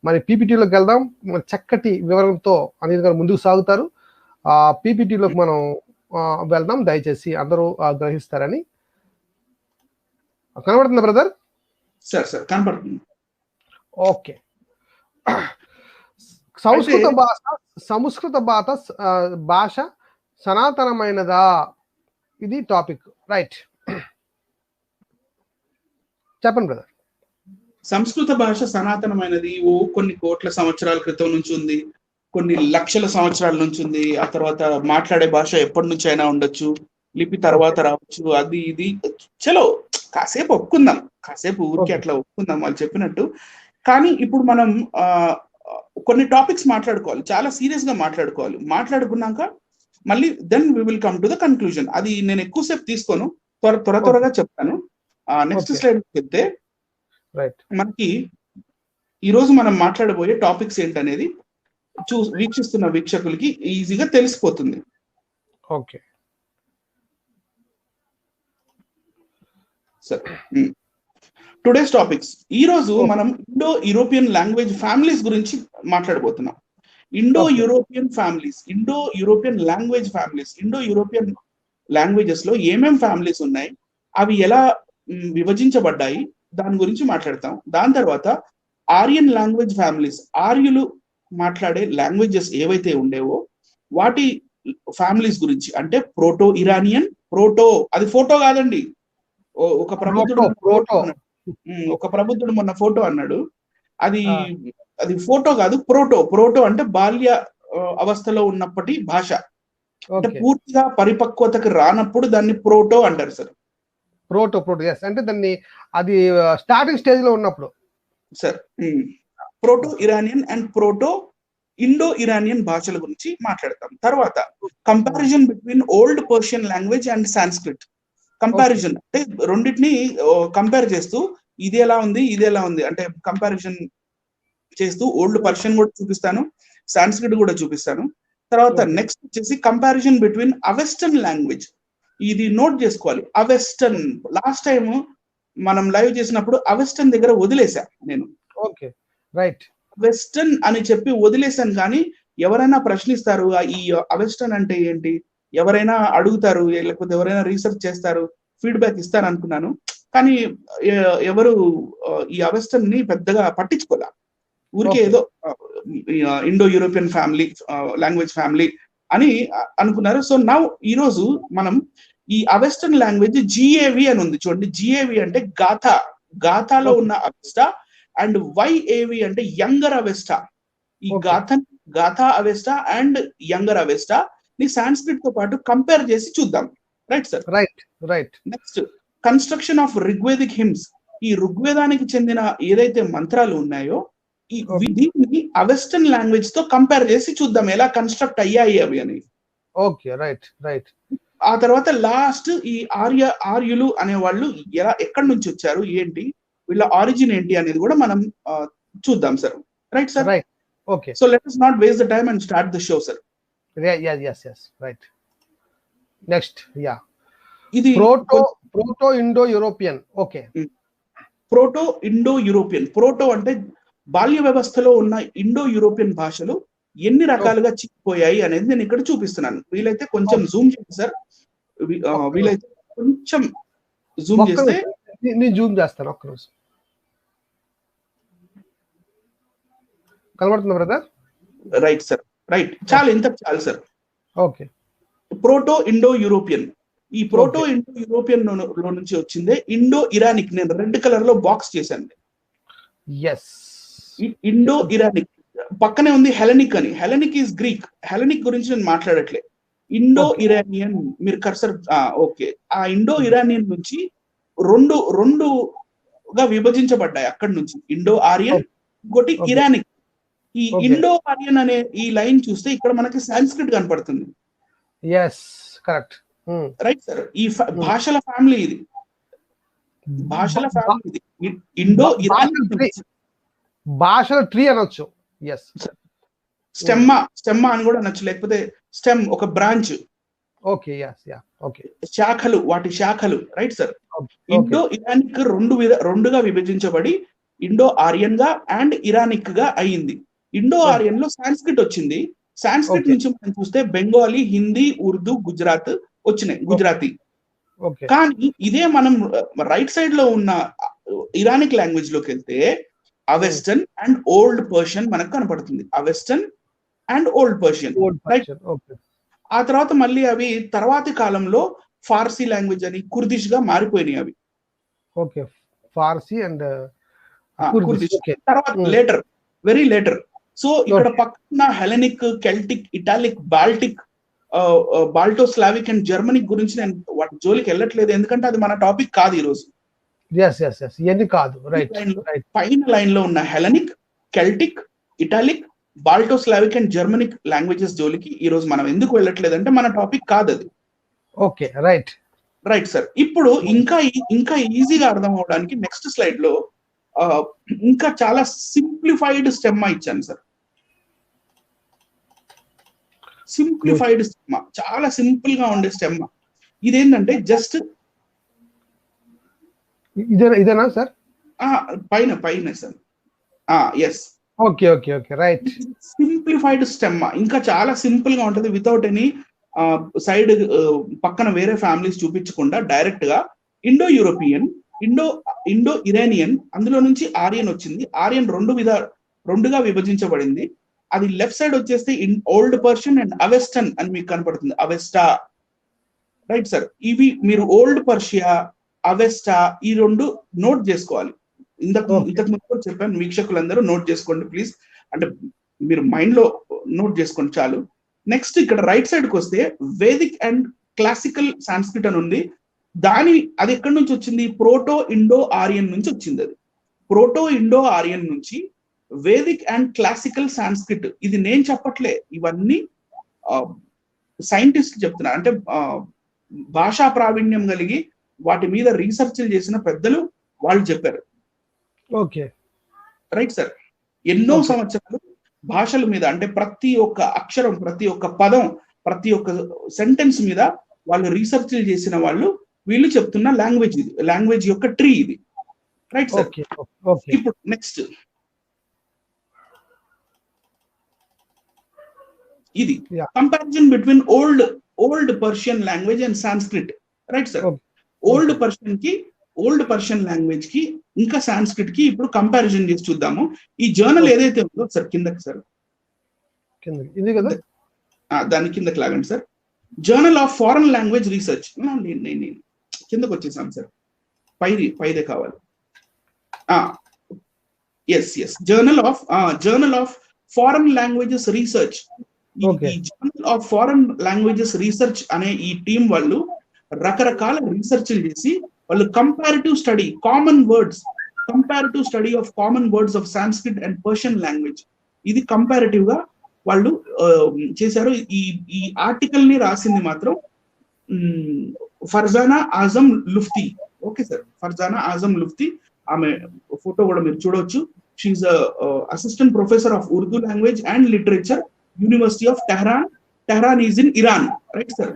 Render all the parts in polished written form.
మరి పీపీటీలోకి వెళ్దాం. మరి చక్కటి వివరణతో అనిల్ గారు ముందుకు సాగుతారు. ఆ పీపీటీలోకి మనం వెళ్దాం. దయచేసి అందరూ గ్రహిస్తారని. కనబడుతుందా బ్రదర్? సార్ కనబడుతుంది. ఓకే. సంస్కృత భాష సనాతనమైనదా, ఇది టాపిక్. రైట్, చెప్పండి బ్రదర్. సంస్కృత భాష సనాతనమైనది కొన్ని కోట్ల సంవత్సరాల క్రితం నుంచి ఉంది, కొన్ని లక్షల సంవత్సరాల నుంచి ఉంది. ఆ తర్వాత మాట్లాడే భాష ఎప్పటి నుంచి అయినా ఉండొచ్చు, లిపి తర్వాత రావచ్చు, అది ఇది. చలో కాసేపు ఒప్పుకుందాం, కాసేపు ఊరికి అట్లా ఒప్పుకుందాం వాళ్ళు చెప్పినట్టు. కానీ ఇప్పుడు మనం కొన్ని టాపిక్స్ మాట్లాడుకోవాలి, చాలా సీరియస్ గా మాట్లాడుకోవాలి. మాట్లాడుకున్నాక మళ్ళీ then we will come to the conclusion. అది నేను ఎక్కువసేపు తీసుకోను, త్వరగా చెప్తాను. నెక్స్ట్ స్లైడ్ చెప్తే మనకి ఈరోజు మనం మాట్లాడబోయే టాపిక్స్ ఏంటనేది వీక్షిస్తున్న వీక్షకులకి ఈజీగా తెలిసిపోతుంది. Okay sir, today's topics. ఈ రోజు మనం ఇండో యూరోపియన్ లాంగ్వేజ్ ఫ్యామిలీస్ గురించి మాట్లాడబోతున్నాం. Indo European families, Indo European language families, Indo European languages లో ఏమేం ఫ్యామిలీస్ ఉన్నాయి, అవి ఎలా విభజించబడ్డాయి, దాని గురించి మాట్లాడతాం. దాని తర్వాత ఆరియన్ లాంగ్వేజ్ ఫ్యామిలీస్, ఆర్యులు మాట్లాడే లాంగ్వేజెస్ ఏవైతే ఉండేవో వాటి ఫ్యామిలీస్ గురించి, అంటే ప్రోటో ఇరానియన్, ప్రోటో, అది ఫోటో కాదండి, ఒక ప్రబుద్ధుడు మొన్న ఫోటో అన్నాడు, అది ఫోటో కాదు, ప్రోటో అంటే బాల్య అవస్థలో ఉన్నప్పటి భాష, అంటే పూర్తిగా పరిపక్వతకు రానప్పుడు దాన్ని ప్రోటో అంటారు సార్. ప్రోటో ఎస్, అంటే దాన్ని అది స్టార్టింగ్ స్టేజ్ లో ఉన్నప్పుడు sir. Proto Iranian and proto Indo Iranian భాషల గురించి మాట్లాడతాం. తర్వాత comparison between old Persian language and Sanskrit. Comparison అంటే రెండింటిని కంపేర్ చేస్తూ ఇది ఎలా ఉంది, ఇది ఎలా ఉంది అంటే కంపారిజన్ చేస్తూ ఓల్డ్ పర్షియన్ కూడా చూపిస్తాను, సాంస్క్రిట్ కూడా చూపిస్తాను. తర్వాత నెక్స్ట్ వచ్చేసి కంపారిజన్ బిట్వీన్ అవెస్టర్న్ లాంగ్వేజ్. ఇది నోట్ చేసుకోవాలి, అవెస్టర్న్. లాస్ట్ టైం మనం లైవ్ చేసినప్పుడు అవెస్టర్న్ దగ్గర వదిలేసా నేను. ఓకే రైట్, వెస్టర్న్ అని చెప్పి వదిలేసాను. కానీ ఎవరైనా ప్రశ్నిస్తారు ఈ అవెస్టర్న్ అంటే ఏంటి, ఎవరైనా అడుగుతారు, లేకపోతే ఎవరైనా రీసెర్చ్ చేస్తారు, ఫీడ్బ్యాక్ ఇస్తారు అనుకున్నాను. కానీ ఎవరు ఈ అవెస్టర్న్ ని పెద్దగా పట్టించుకోలే. ఊరికే ఏదో Indo European family, language family అని అనుకున్నారు. సో నౌ ఈ రోజు మనం ఈ అవెస్టర్న్ లాంగ్వేజ్ జిఏవి అని ఉంది చూడండి. జిఏవి అంటే గాథాలో ఉన్న అవెస్టా, అండ్ వైఏవి అంటే యంగర్ అవెస్టా. ఈ Gatha Avesta and younger Avesta ని సాంస్క్రిట్ తో పాటు కంపేర్ చేసి చూద్దాం. Right sir? Right. Next construction of Rigvedic hymns. ఈ ఋగ్వేదానికి చెందిన ఏదైతే మంత్రాలు ఉన్నాయో దీన్ని అవెస్టర్న్ లాంగ్వేజ్ తో కంపేర్ చేసి చూద్దాం ఎలా కన్స్ట్రక్ట్ అయ్యాయి అవి అని. Okay right. ఆ తర్వాత లాస్ట్ ఈ ఆర్యులు అనే వాళ్ళు ఎక్కడి నుంచి వచ్చారు, ఏంటి, వీళ్ళ ఆరిజిన్ ఏంటి అనేది కూడా మనం చూద్దాం sir. Right sir? Okay. So let us not waste the time and start the show sir. Yes right. Next ఇది proto Indo European. Okay, proto Indo European. Proto అంటే బాల్య వ్యవస్థలో ఉన్న ఇండో యూరోపియన్ భాషలు ఎన్ని రకాలుగా చిక్కిపోయాయి అనేది నేను ఇక్కడ చూపిస్తున్నాను. వీలైతే కొంచెం జూమ్ చేయండి సార్, వీలైతే కొంచెం జూమ్ చేస్తే. నేను జూమ్ చేస్తాను, ఒక్క రోజు. కనబడుతుంది బ్రదర్? Right sir, right. చాలు సార్. ఓకే. Proto Indo European. ఈ ప్రోటో ఇండో యూరోపియన్ లో నుంచి వచ్చిందే ఇండో ఇరానిక్. నేను రెడ్ కలర్ లో బాక్స్ చేశాను. ఇండో ఇరానిక్ పక్కనే ఉంది హెలెనిక్ అని. Hellenic is Greek. హెలెనిక్ గురించి నేను మాట్లాడట్లే. ఇండో ఇరానియన్ మీరు కర్సర్. ఓకే, ఆ ఇండో ఇరానియన్ నుంచి రెండుగా విభజించబడ్డాయి. అక్కడి నుంచి ఇండో ఆరియన్, ఇంకోటి ఇరానిక్. ఈ ఇండో ఆరియన్ అనే ఈ లైన్ చూస్తే ఇక్కడ మనకి సాంస్క్రిట్ కనపడుతుంది. కరెక్ట్. Right sir? ఈ భాషల ఫ్యామిలీ ఇది, భాషల ఫ్యామిలీ ఇది. ఇండో ఇరానియన్ భాషల ట్రీ అనొచ్చు. స్టెమ్మా అని కూడా అనొచ్చు, లేకపోతే స్టెమ్ ఒక బ్రాంచ్. ఓకే. శాఖలు, వాటి శాఖలు. Right sir? ఇండో ఇరానిక్ రెండుగా విభజించబడి ఇండో ఆరియన్ గా అండ్ ఇరానిక్ గా అయ్యింది. ఇండో ఆరియన్ లో సాంస్క్రిట్ వచ్చింది. సాంస్క్రిట్ నుంచి మనం చూస్తే బెంగాలీ, హిందీ, ఉర్దూ, వచ్చినాయి, గుజరాతీ. కానీ ఇదే మనం రైట్ సైడ్ లో ఉన్న ఇరానిక్ లాంగ్వేజ్ లోకి వెళ్తే అవెస్టర్న్ అండ్ ఓల్డ్ పర్షియన్ మనకు కనపడుతుంది. అవెస్టర్న్ అండ్ ఓల్డ్ పర్షియన్. ఆ తర్వాత మళ్ళీ అవి తర్వాతి కాలంలో ఫార్సీ లాంగ్వేజ్ అని, కుర్దిష్ గా మారిపోయినాయి అవి. ఫార్సీ అండ్ కుర్దిష్ తర్వాత లేటర్, వెరీ లేటర్. సో ఇక్కడ పక్కన Hellenic, Celtic, Italic, Baltic, Balto-Slavic and Germanic గురించి నేను వాటి జోలికి వెళ్ళట్లేదు, ఎందుకంటే అది మన టాపిక్ కాదు ఈ రోజు. పైన లైన్ లో ఉన్న Hellenic, Celtic, Italic, Balto-Slavic and Germanic languages జోలికి ఈ రోజు మనం ఎందుకు వెళ్ళట్లేదు అంటే మన టాపిక్ కాదు అది. Right sir. ఇప్పుడు ఇంకా ఈజీగా అర్థం అవడానికి నెక్స్ట్ స్లైడ్ లో ఇంకా చాలా సింప్లిఫైడ్ స్టెమ్మా ఇచ్చాను సార్. సింప్లిఫైడ్ స్టెమ్మా, చాలా సింపుల్ గా ఉండే స్టెమ్మా. ఇదేంటంటే జస్ట్ ఇదేనా సార్? పైన sir. Yes, right. Simplified stemma ఇంకా చాలా సింపుల్ గా ఉంటది, వితౌట్ ఎనీ సైడ్ పక్కన వేరే ఫ్యామిలీస్ చూపించకుండా డైరెక్ట్ గా ఇండో యూరోపియన్, ఇండో ఇరానియన్, అందులో నుంచి ఆరియన్ వచ్చింది. ఆరియన్ రెండుగా విభజించబడింది. అది లెఫ్ట్ సైడ్ వచ్చేస్తే ఓల్డ్ పర్షియన్ అండ్ అవెస్టన్ అని మీకు కనపడుతుంది, అవెస్టా. Right sir. ఇవి మీరు ఓల్డ్ పర్షియా, అవెస్టా ఈ రెండు నోట్ చేసుకోవాలి. ఇంతకు ముందు చెప్పాను, వీక్షకులందరూ నోట్ చేసుకోండి ప్లీజ్. అంటే మీరు మైండ్ లో నోట్ చేసుకోండి చాలు. నెక్స్ట్ ఇక్కడ రైట్ సైడ్ కి వస్తే వేదిక్ అండ్ క్లాసికల్ సాంస్క్రిట్ అని ఉంది. అది ఎక్కడి నుంచి వచ్చింది? ప్రోటో ఇండో ఆరియన్ నుంచి వచ్చింది. అది ప్రోటో ఇండో ఆరియన్ నుంచి వేదిక్ అండ్ క్లాసికల్ సాంస్క్రిట్. ఇది నేను చెప్పట్లే, ఇవన్నీ సైంటిస్ట్ చెప్తున్నారు. అంటే భాషా ప్రావీణ్యం కలిగి వాటి మీద రీసెర్చ్ చేసిన పెద్దలు వాళ్ళు చెప్పారు. Right sir. ఎన్నో సంవత్సరాలు భాషల మీద, అంటే ప్రతి ఒక్క అక్షరం, ప్రతి ఒక్క పదం, ప్రతి ఒక్క సెంటెన్స్ మీద వాళ్ళు రీసెర్చ్ చేసిన వాళ్ళు వీళ్ళు చెప్తున్న లాంగ్వేజ్ ఇది, లాంగ్వేజ్ యొక్క ట్రీ ఇది. Right sir. ఇప్పుడు నెక్స్ట్ ఇది comparison between old Persian language and Sanskrit. Right sir. Old Persian language కి ఇంకా సాంస్క్రిట్ కి ఇప్పుడు కంపారిజన్ చేసి చూద్దాము. ఈ జర్నల్ ఏదైతే ఉందో సార్, కిందకి సార్, దాని కిందకి లాగండి సార్. Journal of foreign language research. నేను కిందకి వచ్చేసాను సార్, పైదే కావాలి. Yes, journal of foreign languages research. ఈ journal of foreign languages research అనే ఈ టీం వాళ్ళు రకరకాల రీసెర్చ్ చేసి వాళ్ళు comparative study of common words of Sanskrit and Persian language, ఇది కంపారిటివ్ గా వాళ్ళు చేశారు. ఈ ఆర్టికల్ ని రాసింది మాత్రం ఫర్జానా ఆజం లుఫ్తీ. ఓకే సార్, ఫర్జానా ఆజం లుఫ్తీ. ఆమె ఫోటో కూడా మీరు చూడవచ్చు. She assistant professor of Urdu language and literature, university of Tehran is in Iran. Right sir.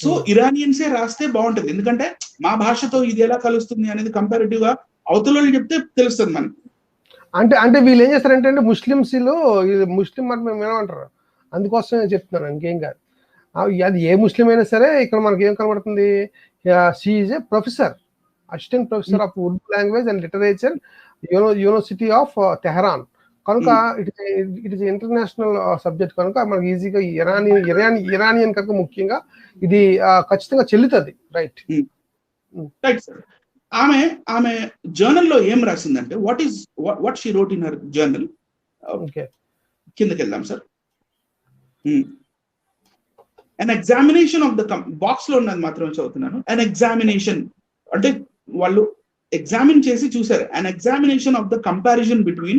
So ఇరానియన్సే రాస్తే బాగుంటది, ఎందుకంటే మా భాషతో ఇది ఎలా కలుస్తుంది అనేది కంపారిటివ్ గా అవతల చెప్తే తెలుస్తుంది మనకి. అంటే వీళ్ళు ఏం చేస్తారంటే ముస్లింస్ ముస్లిం మతం ఏమంటారు, అందుకోసం చెప్తున్నాను, ఇంకేం కాదు. అది ఏ ముస్లిం అయినా సరే ఇక్కడ మనకి ఏం కనబడుతుంది, she is a professor, assistant professor of Urdu language and literature, university of Tehran. కనుక ఇట్ ఇస్ ఇంటర్నేషనల్ సబ్జెక్ట్ కనుక మనకి ఈజీగా ఇరానియన్ కనుక ముఖ్యంగా ఇది ఖచ్చితంగా చెల్లుతుంది. Right sir. ఆమె జర్నల్ లో ఏం రాసిందంటే what she wrote in her journal. కిందకి వెళ్దాం sir. an examination of the box లో ఉన్నది మాత్రమే చదువుతున్నాను. an examination అంటే వాళ్ళు ఎగ్జామిన్ చేసి చూసారు. an examination of the comparison between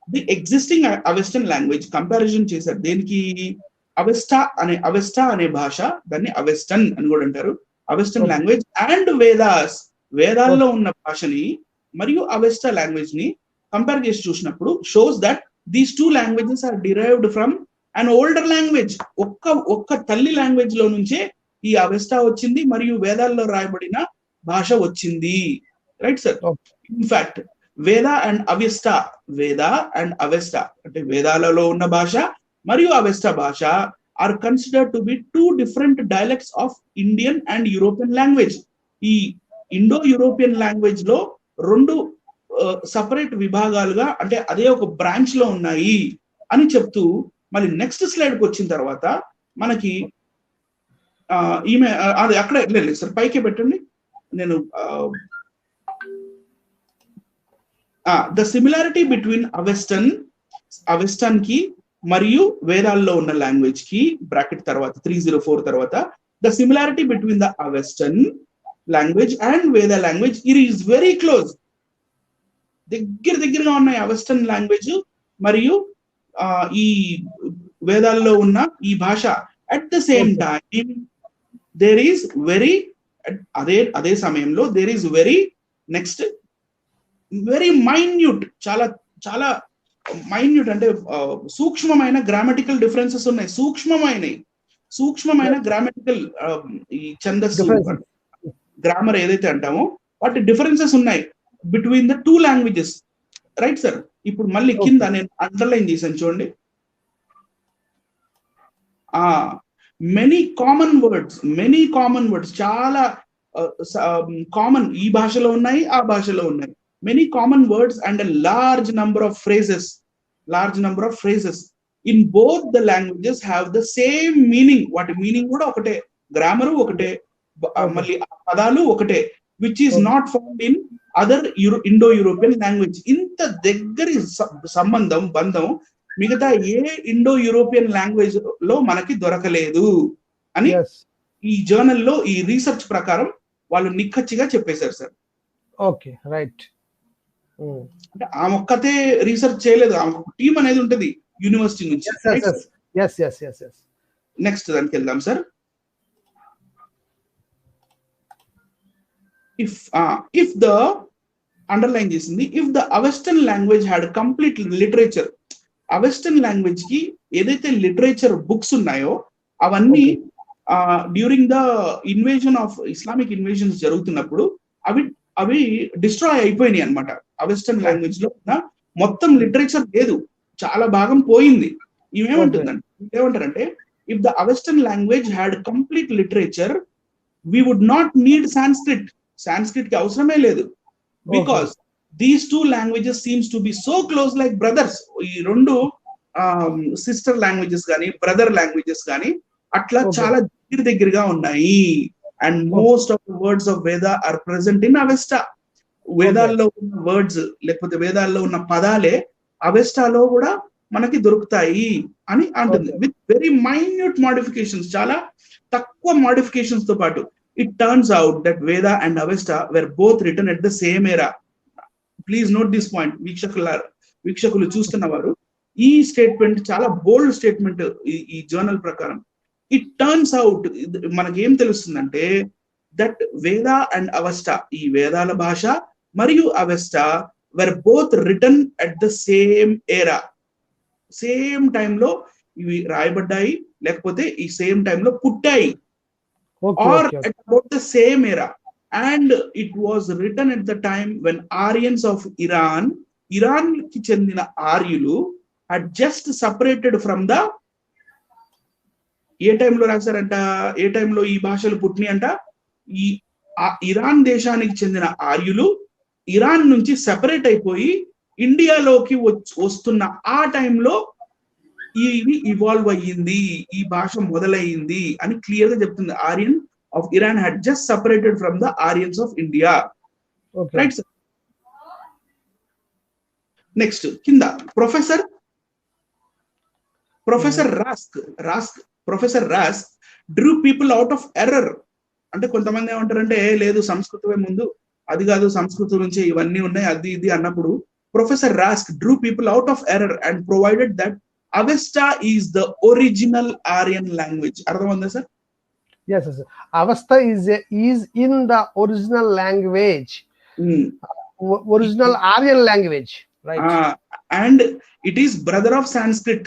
the existing Avestan language. Comparison చేశారు. దేనికి? అవెస్టా అనే భాష, దాన్ని అవెస్టన్ అని కూడా అంటారు, అవెస్టన్ లాంగ్వేజ్ అండ్ వేదాల్లో ఉన్న భాషని మరియు అవెస్టా లాంగ్వేజ్ ని కంపేర్ చేసి చూసినప్పుడు shows that these two languages are derived from an older language. ఒక్క తల్లి లాంగ్వేజ్ లో నుంచే ఈ అవెస్టా వచ్చింది మరియు వేదాల్లో రాయబడిన భాష వచ్చింది. Right sir. Okay. ఇన్ఫాక్ట్ వేద అండ్ అవెస్టా, వేద అండ్ అవెస్టా అంటే వేదాలలో ఉన్న భాష మరియు అవెస్టా భాష are considered to be 2 different dialects of Indian and European language. ఈ ఇండో యూరోపియన్ లాంగ్వేజ్ లో 2 సపరేట్ విభాగాలుగా అంటే అదే ఒక బ్రాంచ్ లో ఉన్నాయి అని చెప్తూ మళ్ళీ నెక్స్ట్ స్లైడ్కి వచ్చిన తర్వాత మనకి ఈమె అది అక్కడే లేదు సార్, పైకే పెట్టండి. నేను ద సిమిలారిటీ బిట్వీన్ అవెస్టన్ కి మరియు వేదాల్లో ఉన్న లాంగ్వేజ్ కి బ్రాకెట్ తర్వాత 304 తర్వాత the similarity between the Avestan language and Veda language it is very close. దగ్గరగా ఉన్నాయి అవెస్టన్ లాంగ్వేజ్ మరియు ఈ వేదాల్లో ఉన్న ఈ భాష. At the same time there is very అదే సమయంలో there is very next very minute, చాలా చాలా మైన్యూట్ అంటే సూక్ష్మమైన గ్రామటికల్ డిఫరెన్సెస్ ఉన్నాయి. సూక్ష్మమైన గ్రామటికల్ ఈ ఛందస్సు గ్రామర్ ఏదైతే అంటామో వాటి డిఫరెన్సెస్ ఉన్నాయి between the 2 languages. Right sir. ఇప్పుడు మళ్ళీ కింద నేను అండర్లైన్ చేశాను చూడండి. మెనీ కామన్ వర్డ్స్ చాలా కామన్ ఈ భాషలో ఉన్నాయి, ఆ భాషలో ఉన్నాయి. Many common words and a large number of phrases in both the languages have the same meaning. వాటి మీనింగ్ కూడా ఒకటే, గ్రామరు ఒకటే, మళ్ళీ పదాలు ఒకటే, which is not found in other Indo-European language. ఇంత దగ్గరి బంధం మిగతా ఏ ఇండో యూరోపియన్ లాంగ్వేజ్ లో మనకి దొరకలేదు అని ఈ జర్నల్ లో ఈ రీసెర్చ్ ప్రకారం వాళ్ళు నిక్కచ్చిగా చెప్పేశారు సార్. Okay, right. అంటే ఆమె ఒక్కతే రీసెర్చ్ చేయలేదు, ఆమె టీం అనేది ఉంటది యూనివర్సిటీ నుంచి. నెక్స్ట్ దానికి వెళ్దాం సార్. ఇఫ్ ద అండర్లైన్ చేసింది, if the Avestan language had complete literature, Avestan language కి ఏదైతే లిటరేచర్ బుక్స్ ఉన్నాయో అవన్నీ during the invasion of Islamic invasions జరుగుతున్నప్పుడు అవి డిస్ట్రాయ్ అయిపోయినాయి అనమాట. అవెస్టర్న్ లాంగ్వేజ్ లో ఉన్న మొత్తం లిటరేచర్ లేదు, చాలా భాగం పోయింది. ఏమంటారంటే if the Avestan language had complete literature we would not need Sanskrit కి అవసరమే లేదు. Because these 2 languages seems to be so close like brothers. ఈ 2 సిస్టర్ లాంగ్వేజెస్ కానీ బ్రదర్ లాంగ్వేజెస్ కానీ అట్లా చాలా దగ్గరగా ఉన్నాయి. And most of the words of వేద ఆర్ ప్రెసెంట్ ఇన్ అవెస్టా. వేదాల్లో ఉన్న వర్డ్స్ లేకపోతే వేదాల్లో ఉన్న పదాలే అవెస్టాలో కూడా మనకి దొరుకుతాయి అని అంటుంది. విత్ వెరీ మైన్యూట్ మోడిఫికేషన్స్, చాలా తక్కువ మోడిఫికేషన్స్ తో పాటు. It turns out that Veda and Avesta were both written at the same era. Please note this point. వీక్షకులు చూస్తున్నవారు, ఈ స్టేట్మెంట్ చాలా బోల్డ్ స్టేట్మెంట్ ఈ జర్నల్ ప్రకారం. ఇట్ టర్న్స్ అవుట్ మనకి ఏం తెలుస్తుందంటే దట్ వేద అండ్ అవెస్టా, ఈ వేదాల భాష మరియు Avesta were both written at the same era. Same టైంలో ఇవి రాయబడ్డాయి, లేకపోతే ఈ సేమ్ టైంలో పుట్టాయి, or at about the same era. And it was written at the time when Aryans of Iran ki chendina Aryulu had just separated from the ఏ టైంలో రాశారంట, ఏ టైంలో ఈ భాషలు పుట్టినాయి అంట. ఈ ఇరాన్ దేశానికి చెందిన ఆర్యులు ఇరాన్ నుంచి సెపరేట్ అయిపోయి ఇండియాలోకి వస్తున్న ఆ టైంలో ఇవి ఇవాల్వ్ అయ్యింది, ఈ భాష మొదలయ్యింది అని క్లియర్ గా చెప్తుంది. Aryan of Iran had just separated from the Aryans of India. Okay. Right, sir? Next, kinda Professor Rask drew people out of error. అంటే కొంతమంది ఏమంటారంటే లేదు సంస్కృతమే ముందు, అది కాదు సంస్కృతం నుంచి ఇవన్నీ ఉన్నాయి అది ఇది అన్నప్పుడు professor రాస్క్ drew people out of error and provided that Avesta is the original Aryan language. అర్థమైందా sir? Yes, yes. Avesta is in the original language, original Aryan language, right? And it is brother of Sanskrit.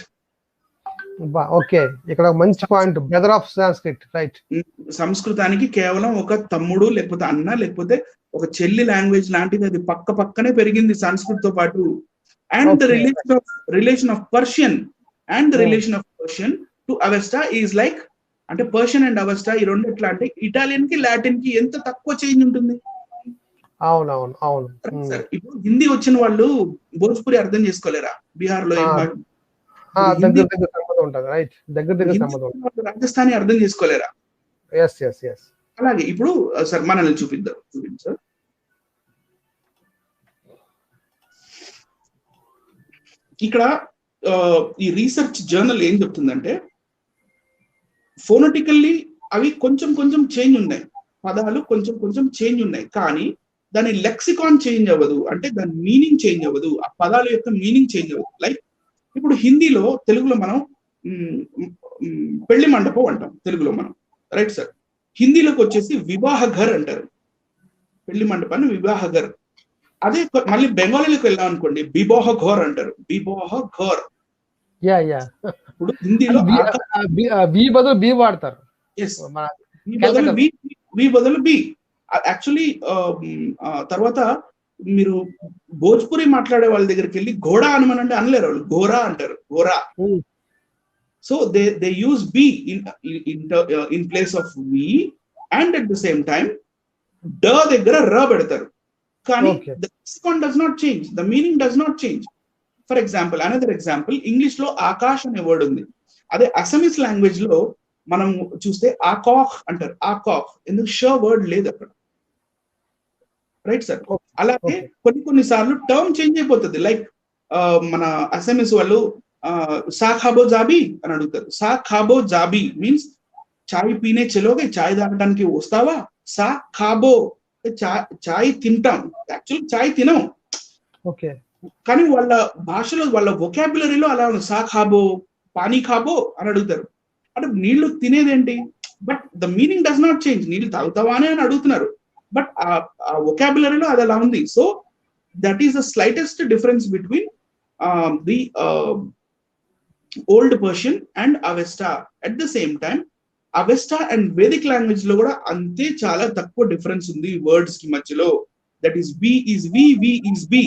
Okay, ikkada manchi point, brother of Sanskrit, right? సంస్కృతానికి కేవలం ఒక తమ్ముడు లేకపోతే అన్న లేకపోతే ఒక చెల్లి language లాంటిది, అది పక్క పక్కనే పెరిగింది సంస్కృత్ తో పాటు. And the relation of Persian and the relation of Persian to Avesta is like, అంటే పర్షియన్ అండ్ అవెస్టా ఈ రెండు ఎట్లా అంటే ఇటాలియన్ కి లాటిన్ కి ఎంత తక్కువ చేంజ్ ఉంటుంది. అవునవును అవును. సార్ ఇప్పుడు హిందీ వచ్చిన వాళ్ళు భోజ్పురి అర్థం చేసుకోలేరా? బీహార్ లో రాజస్థానీ అర్థం చేసుకోలేరా? అలాగే ఇప్పుడు సార్ మనల్ని చూపిద్దాం సార్. ఇక్కడ ఈ రీసెర్చ్ జర్నల్ ఏం చెప్తుందంటే, ఫోనటికల్లీ అవి కొంచెం కొంచెం చేంజ్ ఉన్నాయి, పదాలు కొంచెం కొంచెం చేంజ్ ఉన్నాయి, కానీ దాని లెక్సికాన్ చేంజ్ అవ్వదు, అంటే దాని మీనింగ్ చేంజ్ అవ్వదు, ఆ పదాల యొక్క మీనింగ్ చేంజ్ అవ్వదు. లైక్ ఇప్పుడు హిందీలో, తెలుగులో మనం పెళ్లి మండపం అంటాం తెలుగులో మనం, రైట్ సార్. హిందీలోకి వచ్చేసి వివాహ ఘర్ అంటారు, పెళ్లి మండపాన్ని వివాహ ఘర్. అదే మళ్ళీ బెంగాలీలోకి వెళ్ళాం అనుకోండి, బిబోహ ఘోర్ అంటారు, బిబోహ ఘోర్. ఇప్పుడు హిందీలో బి వాడతారు, వి బదులు బి. యాక్చువల్లీ తర్వాత మీరు భోజ్పురి మాట్లాడే వాళ్ళ దగ్గరికి వెళ్ళి ఘోడా అనమనంటే అనలేరు, వాళ్ళు ఘోరా అంటారు, ఘోరా. So they use B in place of V, and at the same time డ దగ్గర ర పెడతారు, కానీ the lexicon does not change, the meaning does not change. For example, another example, English లో ఆకాష్ అనే వర్డ్ ఉంది, అదే అసమీస్ లాంగ్వేజ్ లో మనం చూస్తే ఆకాహ్ అంటారు, ఆకాహ్, ఎందుకు ష వర్డ్ లేదు అక్కడ, రైట్ సార్. అలాగే కొన్ని సార్లు టర్మ్ చేంజ్ అయిపోతుంది. లైక్ మన అసమీస్ వాళ్ళు సా ఖాబో జాబీ అని అడుగుతారు, సా ఖాబో జాబీ మీన్స్ చాయ్ పీనే చలోగే, చాయ్ తాగడానికి వస్తావా, సా ఖాబో చాయ్ తింటాం, యాక్చువల్ చాయ్ తినం, కానీ వాళ్ళ భాషలో వాళ్ళ వొకాబులరీలో అలా ఉంది, సా ఖాబో, పానీ ఖాబో అని అడుగుతారు, అంటే నీళ్లు తినేదేంటి, but the meaning does not change, నీళ్లు తాగుతావా అని అడుగుతున్నారు, బట్ ఆ వొకాబులరీలో అది అలా ఉంది. So that is the slightest difference between the old Persian and Avesta. At the same time Avesta and Vedic language లో కూడా అంతే చాలా తక్కువ డిఫరెన్స్ ఉంది వర్డ్స్ కి మధ్యలో. That is B is V, V is B.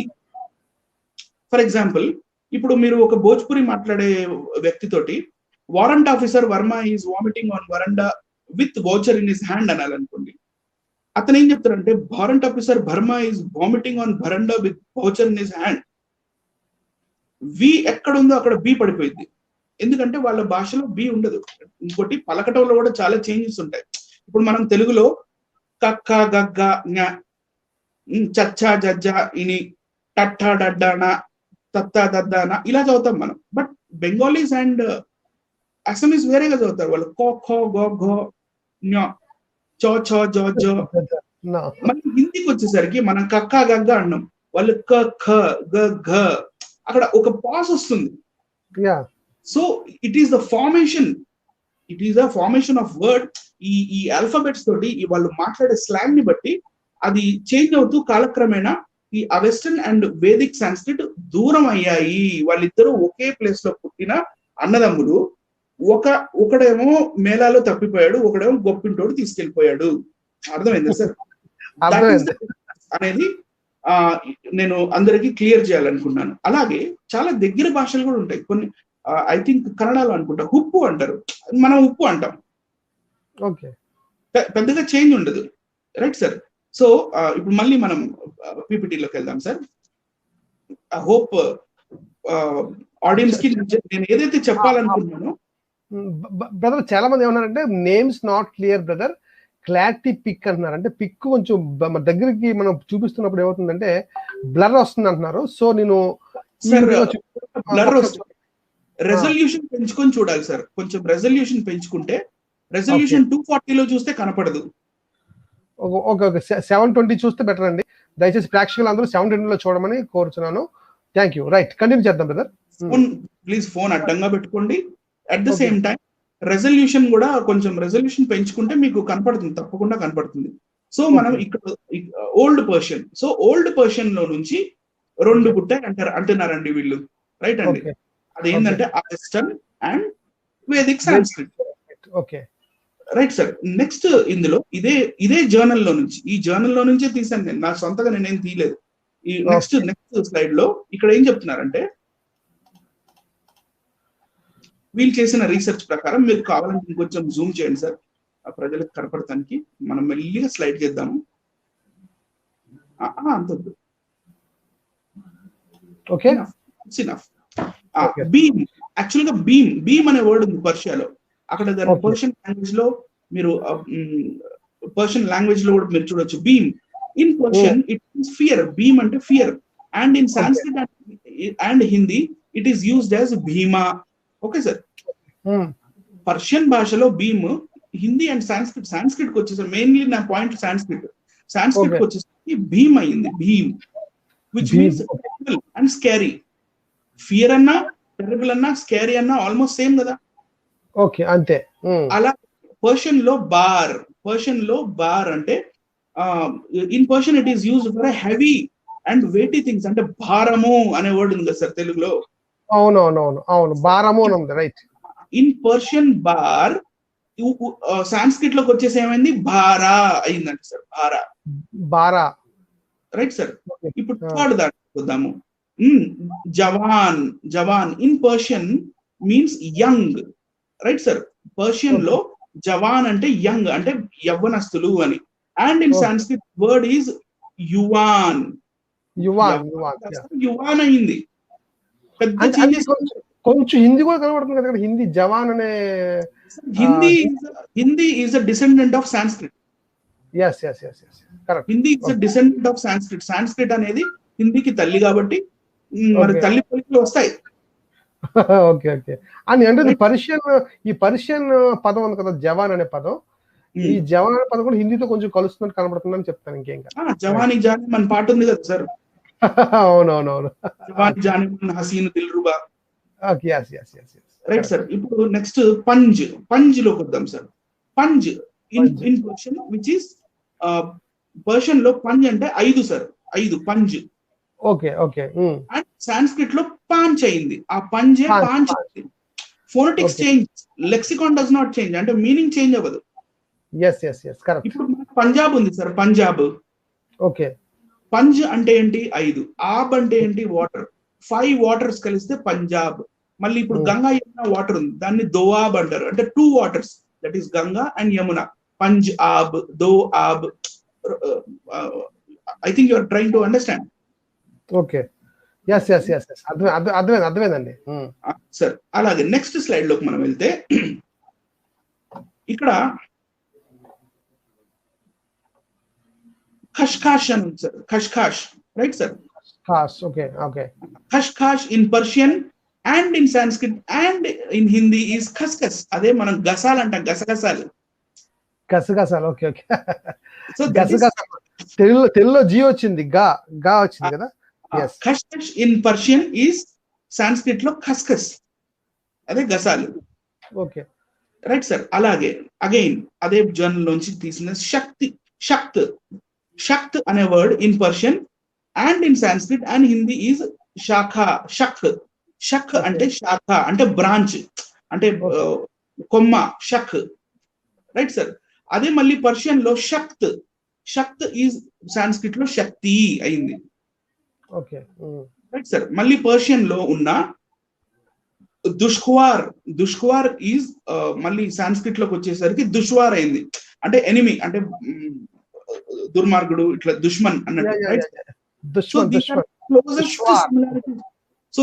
For example, ఇప్పుడు మీరు ఒక భోజ్పురి మాట్లాడే వ్యక్తితోటి warrant officer Varma is vomiting on veranda with voucher in his hand అనాలనుకోండి, అతను ఏం చెప్తారంటే warrant officer Barma is vomiting on veranda with voucher in his hand. V ఎక్కడ ఉందో అక్కడ బి పడిపోయింది, ఎందుకంటే వాళ్ళ భాషలో బి ఉండదు. ఇంకోటి పలకటంలో కూడా చాలా చేంజెస్ ఉంటాయి. ఇప్పుడు మనం తెలుగులో కక్క గగ్గ చచ్చా జజ్జా ఇని టట్టా డడ్డానా తత్తా దద్దానా ఇలా చదువుతాం మనం, బట్ బెంగాలీస్ అండ్ అసమీస్ వేరేగా చదువుతారు, వాళ్ళు కో ఖో గో ఘో న్యో చో చో జో జో. మళ్ళీ హిందీకి వచ్చేసరికి మనం కక్క గగ్గ అన్నాం, వాళ్ళు క ఖ గ ఘ, అక్కడ ఒక పాస్ వస్తుంది. So it is the formation of word. ఈ ఆల్ఫాబెట్స్ తోటి వాళ్ళు మాట్లాడే స్లాంగ్ ని బట్టి అది చేంజ్ అవుతూ కాలక్రమేణా ఈ అవెస్టర్న్ అండ్ వేదిక్ సంస్కృత్ దూరం అయ్యాయి. వాళ్ళిద్దరూ ఒకే ప్లేస్ లో పుట్టిన అన్నదమ్ములు, ఒకడేమో మేళాలో తప్పిపోయాడు, ఒకడేమో గొప్పింటోడు తీసుకెళ్లిపోయాడు. అర్థమైందా సార్? అనేది నేను అందరికి క్లియర్ చేయాలనుకున్నాను. అలాగే చాలా దగ్గర భాషలు కూడా ఉంటాయి కొన్ని. ఐ థింక్ కన్నడలో అనుకుంటా ఉప్పు అంటారు, మనం ఉప్పు అంటాం, పెద్దగా చేంజ్ ఉండదు, రైట్ సార్. సో ఇప్పుడు మళ్ళీ మనం పీపీటీలోకి వెళ్దాం సార్. ఐ హోప్ ఆడియన్స్ కి నేను ఏదైతే చెప్పాలనుకుంటున్నానో. బ్రదర్ చాలా మంది ఏమన్నారంటే names not clear brother, clarity pick అంటున్నారు. అంటే పిక్ కొంచెం దగ్గరికి మనం చూపిస్తున్నప్పుడు ఏమవుతుందంటే బ్లర్ వస్తుంది అంటున్నారు. సో నేను బ్లర్ వస్తుంది, రెజల్యూషన్ పెంచుకొని చూడాలి సార్. కొంచెం రెజల్యూషన్ పెంచుకుంటే, రెజల్యూషన్ 240లో చూస్తే కనపడదు. ఓకే 720 చూస్తే బెటర్ అండి. దయచేసి ప్రేక్షకులు అందరూ 720లో చూడమని కోరుచున్నాను. Thank you. రైట్, కంటిన్యూ చేద్దాం బ్రదర్. ప్లీజ్ ఫోన్ అడ్డంగా పెట్టుకోండి. At the same time resolution కూడా కొంచెం రెజల్యూషన్ పెంచుకుంటే మీకు కనపడుతుంది, తప్పకుండా కనపడుతుంది. సో మనం ఇక్కడ old Persian, so old Persian లో నుంచి రెండు పుట్టాయి అంటున్నారండి వీళ్ళు, రైట్ అండి. అదేంటంటే Avestan and Vedic Sanskrit. Okay right sir. Next ఇదే ఇదే జర్నల్ లో నుంచి, ఈ జర్నల్ లో నుంచే తీసాను నేను, నా సొంతగా నేనేం తీయలేదు. ఈ నెక్స్ట్ స్లైడ్ లో ఇక్కడ ఏం చెప్తున్నారంటే, వీళ్ళు చేసిన రీసెర్చ్ ప్రకారం, మీరు కావాలంటే ఇంకొంచెం జూమ్ చేయండి సార్ ఆ ప్రజలకు కనపడటానికి. మనం మెల్లిగా స్లైడ్ చేద్దాము. అంతొద్దు. ఓకే, బీమ్. యాక్చువల్ గా బీమ్ అనే వర్డ్ ఉంది పర్షియాలో. అక్కడ దాని పర్షియన్ లాంగ్వేజ్ లో మీరు పర్షియన్ లాంగ్వేజ్ లో కూడా మీరు చూడొచ్చు బీమ్. In Persian it means fear. బీమ్ అంటే fear. And in Sanskrit and Hindi it is used as భీమా. Okay sir. పర్షియన్ భాషలో భీమ్, హిందీ అండ్ సాంస్క్రిట్ కి వచ్చేసరికి, మెయిన్లీ నా పాయింట్ సాంస్క్రిట్ కి వచ్చేసరికి భీమ్ అయింది. భీమ్ which means terrible and scary. Fear అన్నా, టెరబుల్ అన్నా, స్కేరీ అన్నా ఆల్మోస్ట్ సేమ్ కదా. ఓకే, అంతే. అలా పర్షియన్ లో బార్ అంటే in Persian it is used for heavy and weighty things. అంటే భారము అనే వర్డ్ ఉంది కదా సార్ తెలుగులో. అవును, భారము అని ఉంది. రైట్. ఇన్ పర్షియన్ బార్, సాంస్క్రిట్ లోకి వచ్చేసి ఏమైంది, భారా అయిందండి సార్. భారా. Right sir. ఇప్పుడు థర్డ్ దాంట్లో చూద్దాము. జవాన్ in Persian means young. Right sir. Persian లో జవాన్ అంటే యంగ్, అంటే యవ్వనస్తులు అని. And in Sanskrit word is యువాన్ అయింది. పెద్ద చేంజెస్. కొంచెం హిందీ కూడా కనబడుతుంది కదా, హిందీ జవాన్ అనే. Hindi is a descendant of Sanskrit. Hindi is a descendant of Sanskrit. Sanskrit అనేది హిందీకి తల్లి కాబట్టి మరి తల్లి పలికలు వస్తాయి. ఓకే. అని అంటే ఈ పర్షియన్ పదం ఉంది కదా, జవాన్ అనే పదం. ఈ జవాన్ అనే పదం కూడా హిందీతో కొంచెం కలుస్తున్నట్టు కనబడుతుందని చెప్తాను. ఇంకేం కాదు. జవానీ జానీ మన పాట ఉంది కదా సార్. అవునవును. జవానీ జానీ హసీన్ దిల్రుబా. Right sir. ఇప్పుడు నెక్స్ట్ పంజ్ లోకి వద్దాం సార్. పంజ్ in Persian which is Persian లో పంజ్ అంటే 5 సార్. 5 పంజ్. ఓకే. అండ్ సాంస్క్రిట్ లో పాంచ్ అయింది. ఆ పంజే పాంచ్. Phonetics change, lexicon does not change. అంటే మీనింగ్ చేంజ్ అవ్వదు. ఇప్పుడు పంజాబ్ ఉంది సార్. పంజాబ్. ఓకే. పంజ్ అంటే ఏంటి, 5. ఆబ్ అంటే ఏంటి, వాటర్. 5 వాటర్స్ కలిస్తే పంజాబ్. మళ్ళీ ఇప్పుడు గంగా యమున వాటర్ ఉంది, దాన్ని దోఆబ్ అంటారు. అంటే 2 waters, that is Ganga and Yamuna. పంజ్ ఆబ్, దో ఆబ్. I think you are trying to understand. Okay. అర్థమైందండి సార్. అలాగే నెక్స్ట్ స్లైడ్ లోకి మనం వెళ్తే, ఇక్కడ ఖష్ఖాష్ అని ఉంది సార్. ఖష్ఖాష్. Right sir. ఖష్ఖాష్ in Persian and in Sanskrit and in Hindi is ఖస్ఖస్. అదే మనం గసాలు అంటాం, గసగసాలు. ఓకే. సో తెలుగులో జీ వచ్చింది, గా వచ్చింది కదా. ఖష్ఖష్ ఇన్ పర్షియన్ ఈజ్ సాంస్క్రిట్ లో ఖస్ఖస్, అదే గసాలు. ఓకే. Right sir. అలాగే అగైన్ అదే జర్నల్ నుంచి తీసిన షక్త్ అనే word in Persian and in Sanskrit and Hindi is శాఖ. షక్ అంటే శాఖ, అంటే బ్రాంచ్, అంటే కొమ్మ. షక్. Right sir. అదే మళ్ళీ పర్షియన్ లో షక్త్ ఈజ్ సాంస్క్రిట్ లో శక్తి అయింది. ఓకే. Right sir. మళ్ళీ పర్షియన్ లో ఉన్న దుష్ఖ్వార్ ఈజ్ మళ్ళీ సాంస్క్రిట్ లోకి వచ్చేసరికి దుష్వార్ అయింది. అంటే ఎనిమి, అంటే దుర్మార్గుడు, ఇట్లా దుష్మన్ అన్నట్టు. So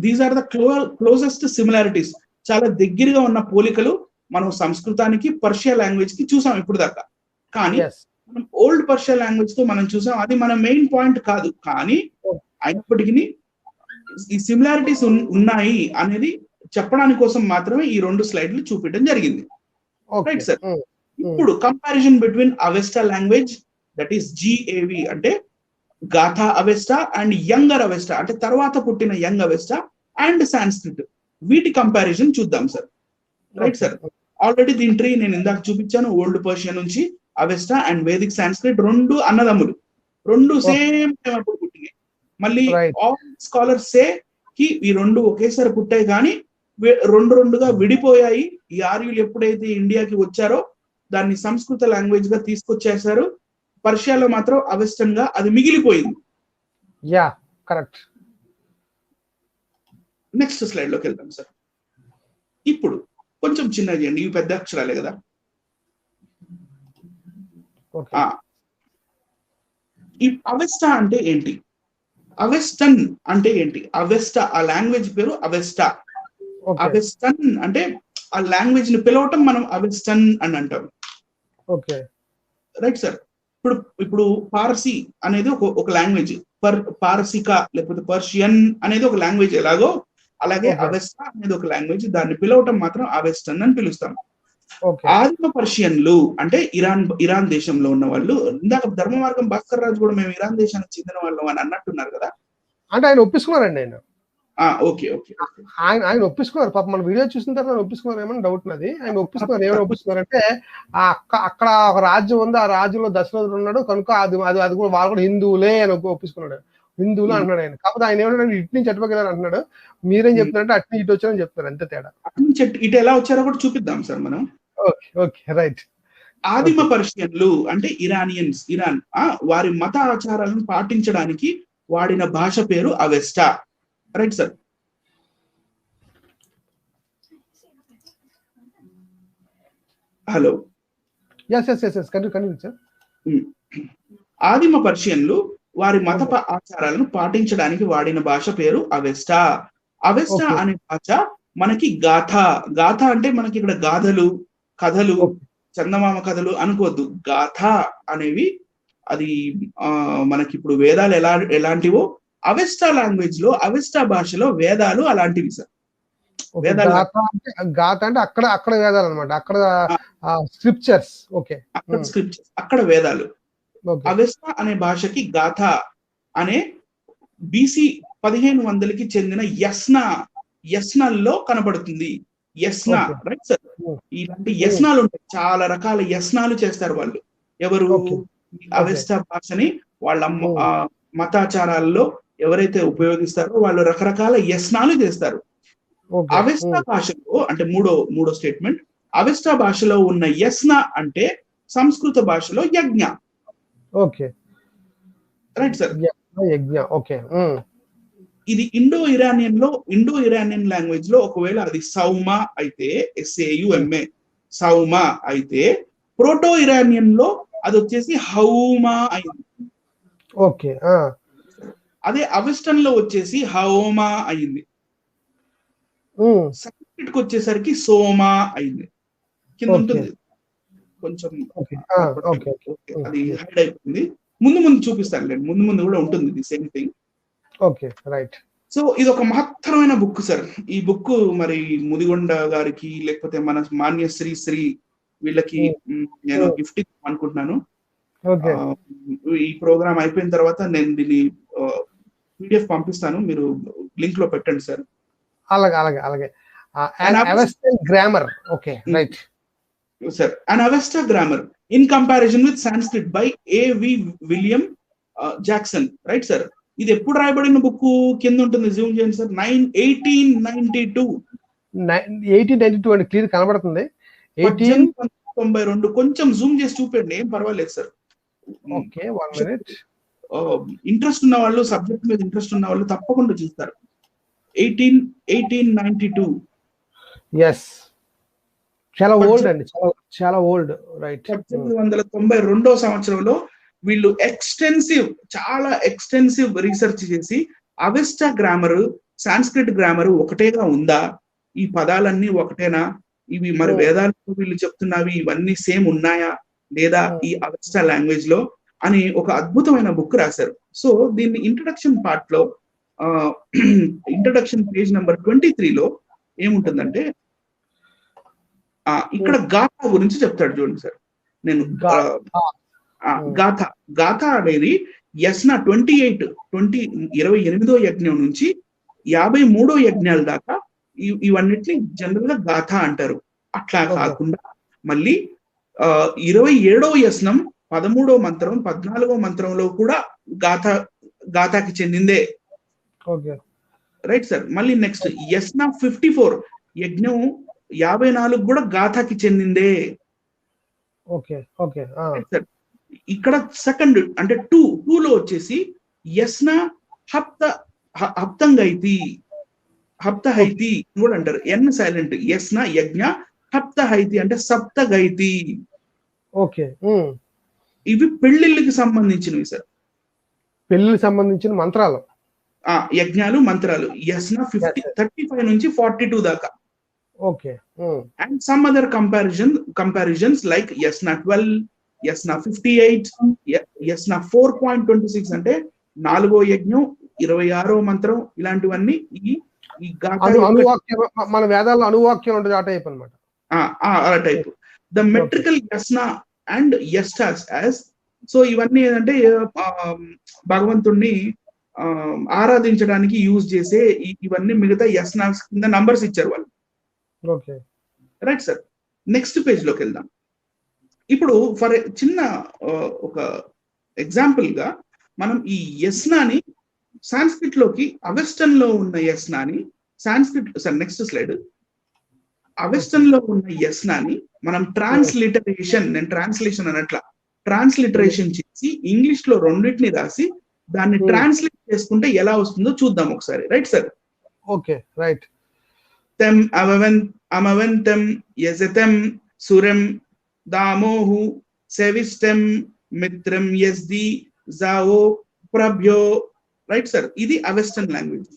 these are the closest similarities. చాలా దగ్గరగా ఉన్న పోలికలు మనం సంస్కృతానికి, పర్షియా లాంగ్వేజ్ కి చూసాం ఇప్పుడు దాకా. కానీ మనం ఓల్డ్ పర్షియా లాంగ్వేజ్ తో మనం చూసాం. అది మన మెయిన్ పాయింట్ కాదు. కానీ అయినప్పటికీ ఈ సిమిలారిటీస్ ఉన్నాయి అనేది చెప్పడానికి కోసం మాత్రమే ఈ 2 స్లైడ్లు చూపించడం జరిగింది. Right sir. ఇప్పుడు comparison between Avesta language, that is GAV అంటే Gatha Avesta, and younger Avesta అంటే తర్వాత పుట్టిన యంగ్ అవెస్టా, అండ్ సాంస్క్రిట్. వీటి కంపారిజన్ చూద్దాం సార్. Right sir. ఆల్రెడీ దీని ట్రీ నేను ఇందాక చూపించాను. ఓల్డ్ పర్షియా నుంచి అవెస్టా అండ్ వేదిక్ సాంస్క్రిట్ 2 అన్నదమ్ములు, 2 సేమ్ టైం అప్పుడు పుట్టినాయి. మళ్ళీ ఆల్ స్కాలర్స్ సే కి ఈ 2 ఒకేసారి పుట్టాయి, కానీ 2గా విడిపోయాయి. ఈ ఆర్యులు ఎప్పుడైతే ఇండియాకి వచ్చారో దాన్ని సంస్కృత లాంగ్వేజ్ గా తీసుకొచ్చేసారు. పర్షియాలో మాత్రం అవెస్టన్ గా అది మిగిలిపోయింది. Yeah correct. నెక్స్ట్ స్లైడ్ లోకి వెళ్తాం సార్. ఇప్పుడు కొంచెం చిన్నది అండి, ఇవి పెద్ద అక్షరాలే కదా. ఈ అవెస్టా అంటే ఏంటి, అవెస్టన్ అంటే ఏంటి? అవెస్టా ఆ లాంగ్వేజ్ పేరు అవెస్టా. అవెస్టన్ అంటే ఆ లాంగ్వేజ్ ని పిలవటం మనం అవెస్టన్ అని అంటాం. Okay right sir. ఇప్పుడు పారసీ అనేది ఒక లాంగ్వేజ్, పారసిక లేకపోతే పర్షియన్ అనేది ఒక లాంగ్వేజ్ ఎలాగో అలాగే అవెస్టా అనేది ఒక లాంగ్వేజ్, దాన్ని పిలవటం మాత్రం అవెస్టన్ అని పిలుస్తాం. ఆదిమ పర్షియన్లు అంటే ఇరాన్ దేశంలో ఉన్న వాళ్ళు. ఇందాక ధర్మ మార్గం భాస్కర్ రాజు కూడా మేము ఇరాన్ దేశానికి చెందిన వాళ్ళం అని అన్నట్టున్నారు కదా. అంటే ఆయన ఒప్పించుకున్నారండి. ఓకే ఓకే ఆయన ఒప్పించుకున్నారు. పాప మన వీడియో చూసిన తర్వాత ఒప్పించుకున్నారు ఏమని డౌట్ ఉన్నది. ఆయన ఒప్పించుకున్నారు. ఏమైనా ఒప్పించుకున్నారంటే అక్కడ ఒక రాజ్యం ఉంది, ఆ రాజ్యంలో దశరథుడు ఉన్నాడు కనుక అది కూడా వాళ్ళు కూడా హిందువులే అని ఒప్పించుకున్నాడు. హిందువులు అంటున్నాడు ఆయన. కాకపోతే ఆయన ఏమన్నా ఇటు నుంచి అటుపక్కల అంటున్నాడు. మీరేం చెప్తున్నారంటే అటు ఇటు వచ్చారని చెప్తున్నారు, అంతే తేడా. ఇటు ఎలా వచ్చారో కూడా చూపిద్దాం సార్ మనం. Okay right. ఆదిమ పర్షియన్లు అంటే ఇరానియన్స్, ఇరాన్ వారి మత ఆచారాలను పాటించడానికి వాడిన భాష పేరు Avesta. Right sir. Hello. Continue sir. ఆదిమ పర్షియన్లు వారి మత ఆచారాలను పాటించడానికి వాడిన భాష పేరు అవెస్టా. అవెస్టా అనే భాష మనకి గాథ. గాథ అంటే మనకి ఇక్కడ గాథలు, కథలు, చందమామ కథలు అనుకోవద్దు. గాథ అనేవి అది మనకి ఇప్పుడు వేదాలు ఎలాంటివో అవెస్టా లాంగ్వేజ్ లో, అవెస్టా భాషలో వేదాలు అలాంటివి సార్. వేదాలు గాథ అంటే అక్కడ వేదాలు అన్నమాట, అక్కడ స్క్రిప్చర్స్. ఓకే, అక్కడ స్క్రిప్చర్స్, అక్కడ వేదాలు. అవెస్టా అనే భాషకి గాథ అనే బీసీ 1500కి చెందిన యస్నాల్లో కనబడుతుంది. యస్నా. Right sir. ఇలాంటి యస్నాలు ఉంటాయి, చాలా రకాల యస్నాలు చేస్తారు వాళ్ళు. ఎవరు? అవెస్టా భాషని వాళ్ళ మతాచారాల్లో ఎవరైతే ఉపయోగిస్తారో వాళ్ళు రకరకాల యస్నాలు చేస్తారు. అవెస్టా భాషలో అంటే మూడో స్టేట్మెంట్, అవెస్టా భాషలో ఉన్న యస్న అంటే సంస్కృత భాషలో యజ్ఞ. Okay right sir. యజ్ఞ. ఓకే. ఇది ఇండో ఇరానియన్ లాంగ్వేజ్ లో ఒకవేళ అది సౌమా అయితే, SAUMA సౌమా అయితే, ప్రోటో ఇరానియన్ లో అది వచ్చేసి హౌమా అయింది. ఓకే. అదే అవెస్టన్ లో వచ్చేసి హౌమా అయింది. సంస్కృతికి వచ్చేసరికి సోమా అయింది. కింద ఉంటుంది కొంచెం, అది హైడ్ అయిపోయింది. ముందు చూపిస్తాను, ముందు కూడా ఉంటుంది ఇది same thing. Okay right. So ఇది ఒక మహత్తరమైన బుక్ సార్. ఈ బుక్ మరి ముదిగొండ గారికి లేకపోతే మన మాన్య శ్రీ వీళ్ళకి నేను గిఫ్ట్ అనుకుంటున్నాను. ఈ ప్రోగ్రామ్ అయిపోయిన తర్వాత నేను దీన్ని PDF పంపిస్తాను, మీరు లింక్ లో పెట్టండి సార్. అలాగే. Grammar. Okay right sir. An Avesta grammar in comparison with Sanskrit by A.V. William Jackson. Right sir. ఇది ఎప్పుడు రాయబడిన బుక్ కింద ఉంటుంది, జూమ్ చేయండి సార్. 1892 అని క్లియర్ కనబడుతుంది. 1892. కొంచెం జూమ్ చేసి చూపండి, ఏం పర్వాలేదు సార్. Okay, 1 minute. ఇంట్రెస్ట్ ఉన్న వాళ్ళు, సబ్జెక్ట్ మీద ఇంట్రెస్ట్ ఉన్న వాళ్ళు తప్పకుండా చూస్తారు. 1892. ఎస్, చాలా ఓల్డ్ అండి, చాలా ఓల్డ్. రైట్. 1892వ సంవత్సరంలో వీళ్ళు చాలా ఎక్స్టెన్సివ్ రీసెర్చ్ చేసి అవెస్టా గ్రామర్, సాంస్క్రిట్ గ్రామర్ ఒకటేగా ఉందా, ఈ పదాలన్నీ ఒకటేనా, ఇవి మరి వేదాల్లో వీళ్ళు చెప్తున్నవి ఇవన్నీ సేమ్ ఉన్నాయా లేదా ఈ అవెస్టా లాంగ్వేజ్ లో అని ఒక అద్భుతమైన బుక్ రాశారు. సో దీన్ని ఇంట్రడక్షన్ పార్ట్ లో, ఇంట్రడక్షన్ పేజ్ నెంబర్ 23లో ఏముంటుందంటే, ఇక్కడ గాథ గురించి చెప్తాడు చూడండి సార్. నేను గాథ అనేది యస్న 28వ యజ్ఞం నుంచి 53వ యజ్ఞాల దాకా ఇవన్నిటిని జనరల్ గా గాథ అంటారు. అట్లా కాకుండా మళ్ళీ 27వ యస్నం 13వ మంత్రం 14వ మంత్రంలో కూడా గాథకి చెందిందే. Right sir. మళ్ళీ నెక్స్ట్ యస్న 54 యజ్ఞం 54 కూడా గాథకి చెందిందే. ఓకే ఓకే ఇక్కడ సెకండ్ అంటే టూలో వచ్చేసి యస్న హప్త హప్తంగైతి హప్తహైతి కూడా అంటారు. ఎన్ సైలెంట్. యస్న యజ్ఞ హప్తహైతి అంటే సప్తగైతి. ఓకే ఇవి పెళ్లిళ్ళకి సంబంధించినవి సార్. పెళ్లికి సంబంధించిన మంత్రాలు, యజ్ఞాలు, మంత్రాలు. యస్న 35 నుంచి 42 దాకా. Okay. And some other comparisons like Yasna 12, Yasna 58, Yasna 4.26 అంటే 4వ యజ్ఞం, 26వ మంత్రం, ఇలాంటివన్నీ ఈ అనువాక్యం, మన వేదాల్లో అనువాక్యం ఉంటుంది ఆ టైప్ అన్నమాట. ఆ type. The metrical Yasna and Yashts as. So ఇవన్నీ ఏంటంటే భగవంతుణ్ణి ఆరాధించడానికి యూజ్ చేసే ఇవన్నీ మిగతా యస్నాస్ కింద నంబర్స్ ఇచ్చారు వాళ్ళు. Okay right sir. Next page లోకి వెళ్దాం. ఇప్పుడు ఫర్ చిన్న ఒక ఎగ్జాంపుల్ గా మనం ఈ యస్నాని సాంస్క్రిట్ లోకి, అవెస్టన్ లో ఉన్న యస్నాని సాంస్క్రిట్, సార్ నెక్స్ట్ స్లైడ్. అవెస్టన్ లో ఉన్న యస్నాని మనం ట్రాన్స్లిటరేషన్, నేను ట్రాన్స్లేషన్ అనట్లా, ట్రాన్స్లిటరేషన్ చేసి ఇంగ్లీష్ లో రెండింటిని రాసి దాన్ని ట్రాన్స్లేట్ చేసుకుంటే ఎలా వస్తుందో చూద్దాం ఒకసారి. Right sir. Okay right. తెం అమవంతం యజతం సురం దామోహు సెవిస్టం మిత్రం యస్ది జావో ప్రభ్యో. Right sir. ఇది అవెస్టన్ లాంగ్వేజ్.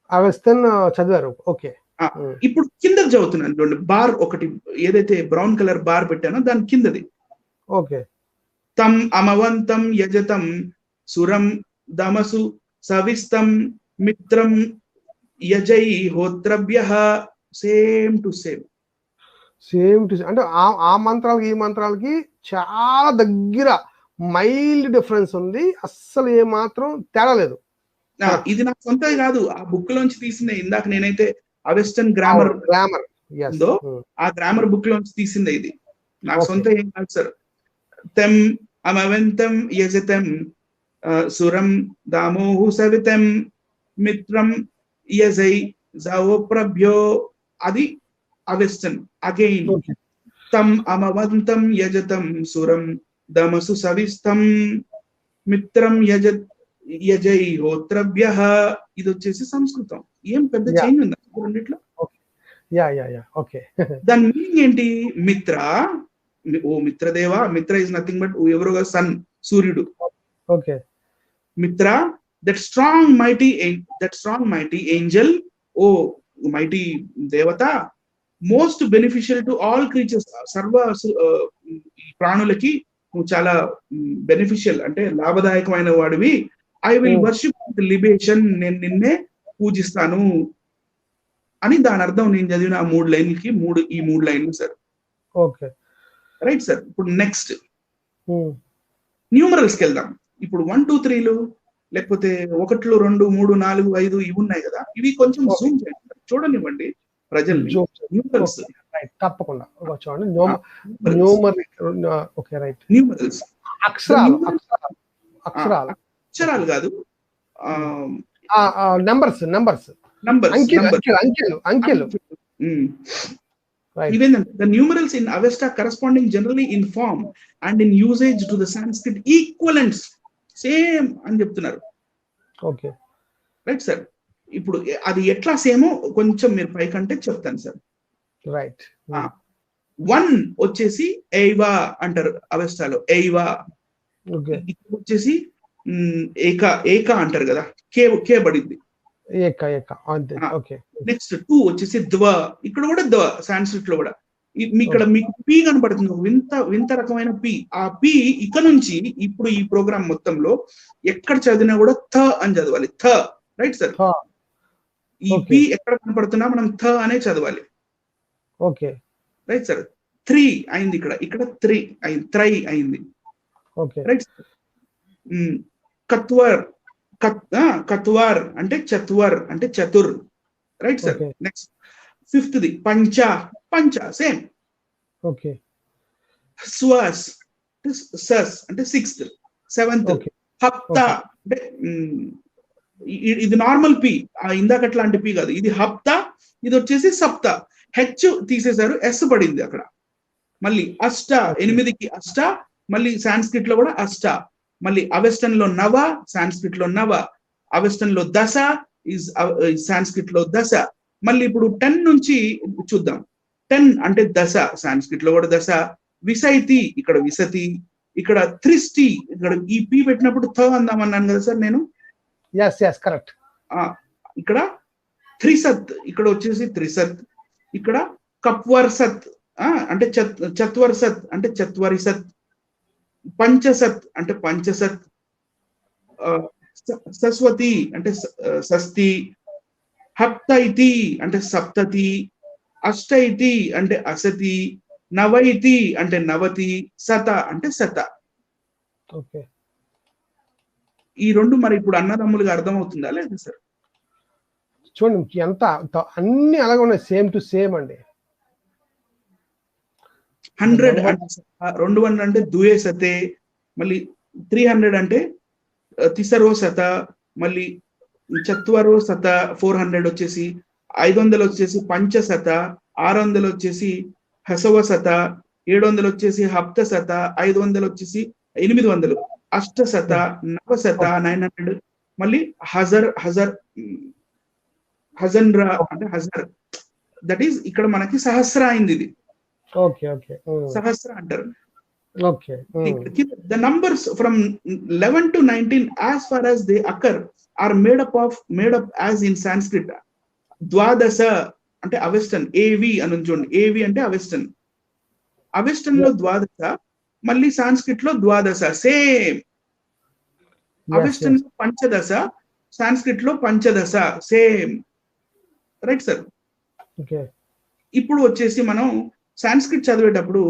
అవెస్టన్ చదివారు. ఓకే. ఇప్పుడు కింద చదువుతున్నాను చూడండి. బార్ ఒకటి ఏదైతే బ్రౌన్ కలర్ బార్ పెట్టానో దాని కిందది. ఓకే. తం అమవంతం యజతం సురం దమసు సవిస్తం మిత్రం యజై హోత్రభ్యః. Same to same. అంటే ఆ మంత్రాలకి ఈ మంత్రాలకి చాలా దగ్గర మైల్డ్ డిఫరెన్స్ ఉంది. అస్సలు ఏ మాత్రం తేడా లేదు. ఇది నాకు సొంత కాదు, ఆ బుక్ లోంచి తీసిందే. ఇందాక నేనైతే అవెస్టన్ గ్రామర్ ఉందో ఆ గ్రామర్ బుక్ లోంచి తీసిందే. ఇది నాకు సొంత ఏం కాదు సార్. తెం అమవంతం యజతం సురం దామోహు సవితం మిత్రం యజై జావో ప్రభ్యో. అది అవెస్టన్. అగైన్ తం అమవంతం యజతం సురం దమసు సవిస్తం మిత్రం యజై హోత్రభ్యః. ఇది వచ్చేసి సంస్కృతం. ఏం పెద్ద చేంజ్ ఉందా రెండిట్లో? ఓకే. దాని మీనింగ్ ఏంటి? మిత్ర, ఓ మిత్రదేవ. మిత్ర ఇస్ నథింగ్ బట్ ఎవరుగా సన్, సూర్యుడు. Okay. Mitra, that strong mighty angel, O mighty దేవత, most beneficial to all creatures. సర్వ ప్రాణులకి నువ్వు చాలా బెనిఫిషియల్ అంటే లాభదాయకమైన వాడివి. I will worship with libation. నేను నిన్నే పూజిస్తాను అని దాని అర్థం. నేను చదివిన ఆ 3 లైన్లకి ఈ 3 లైన్లు సార్. Okay right sir. ఇప్పుడు నెక్స్ట్ న్యూమరల్స్ కి వెళ్దాం. ఇప్పుడు 1, 2, 3లు లేకపోతే 1, 2, 3, 4, 5 ఇవి ఉన్నాయి కదా, ఇవి కొంచెం జూమ్ చేయండి, చూడనివ్వండి ప్రజల్ని. న్యూమరల్స్ తప్పకుండా చూడండి. Okay right. న్యూమరల్స్ అక్షరాలు కాదు, నంబర్స్ అంకెలు. Even the numerals in Avesta corresponding generally in form and in usage to the Sanskrit equivalents same అని చెప్తున్నారు. Okay right sir. ఇప్పుడు అది ఎట్లా సేమో కొంచెం మీరు పైకంటే చెప్తాను సార్. రైట్. 1 వచ్చేసి ఎయివా అంటారు అవెస్టాలో. ఎయివా వచ్చేసి ఏక అంటారు కదా, కే బడింది. నెక్స్ట్ 2 వచ్చేసి ద్వ. ఇక్కడ కూడా ద్వ సాంస్క్రిట్ లో కూడా. ఇక్కడ మీకు పి కనపడుతుంది, వింత రకమైన పి. ఆ పి ఇక నుంచి ఇప్పుడు ఈ ప్రోగ్రామ్ మొత్తంలో ఎక్కడ చదివినా కూడా థ అని చదవాలి. థ. Right sir. ఈ పి ఎక్కడ కనపడుతున్నా మనం థ అనే చదవాలి. Okay right sir. 3 అయింది ఇక్కడ 3 అయింది, త్రై అయింది. Right sir. కత్వర్ అంటే చత్వర్ అంటే చతుర్. Right sir. నెక్స్ట్ 5th పంచ సేమ్. ఓకే. స్వస్ అంటే 6th. 7th హప్త అంటే ఇది నార్మల్ పి, ఇందాకట్లాంటి పి కాదు. ఇది హప్త, ఇది వచ్చేసి సప్త. హెచ్ తీసేశారు, ఎస్ పడింది అక్కడ. మళ్ళీ అష్ట 8కి అష్ట, మళ్ళీ సాంస్క్రిట్ లో కూడా అష్ట, మళ్ళీ అవెస్టన్ లో నవ, సాంస్క్రిట్ లో నవ, అవెస్టన్ లో దశ, సాంస్క్రిట్ లో దశ. మళ్ళీ ఇప్పుడు 10 నుంచి చూద్దాం. 10 అంటే దశ, సాంస్క్రిట్ లో కూడా దశ. విసైతి, ఇక్కడ విసతి. ఇక్కడ త్రిష్టి, ఇక్కడ ఈ పి పెట్టినప్పుడు థ అందామన్నాను కదా సార్ నేను. కరెక్ట్. ఇక్కడ త్రిసత్, ఇక్కడ వచ్చేసి త్రిసత్. ఇక్కడ కప్వర్సత్ అంటే చత్వర్సత్ అంటే చత్వరిసత్. పంచసత్ అంటే పంచసత్. సస్వతి అంటే సస్తి. హప్తైతి అంటే సప్తతి. అష్టైతి అంటే అసతి. నవైతి అంటే నవతి. శత అంటే శత. ఓకే, ఈ రెండు మరి ఇప్పుడు అన్నదమ్ములుగా అర్థమవుతుందా లేదా సార్? చూడండి ఎంత అన్ని అలాగే ఉన్నాయి, సేమ్ టు సేమ్ అండి. 100 అంటే 200 అంటే ద్వే సతే. మళ్ళీ 300 అంటే తిసరో శత. మళ్ళీ చత్వరో శత 400 వచ్చేసి. 500 వచ్చేసి పంచశత. 600 వచ్చేసి హసవ శత. 700 వచ్చేసి హప్త శత. 500 వచ్చేసి 800. అష్టశత, నవశత 900. మళ్ళీ హజన్రా అంటే హజర్, దట్ ఈస్ ఇక్కడ మనకి సహస్ర అయింది ఇది. సహస్ర అంటారు. The numbers from 11 to 19 as far as they occur are made up as in Sanskrit. ద్వాదశ అంటే అవెస్టన్, ఏవి అని చూడండి. ఏవి అంటే అవెస్టన్. అవెస్టన్ లో ద్వాదశ, మళ్ళీ సాంస్క్రిట్ లో ద్వాదశ సేమ్. అవెస్టన్ లో పంచదశ, సాంస్క్రిట్ లో పంచదశ సేమ్. Right sir. ఇప్పుడు వచ్చేసి మనం సాంస్క్రిట్ చదివేటప్పుడు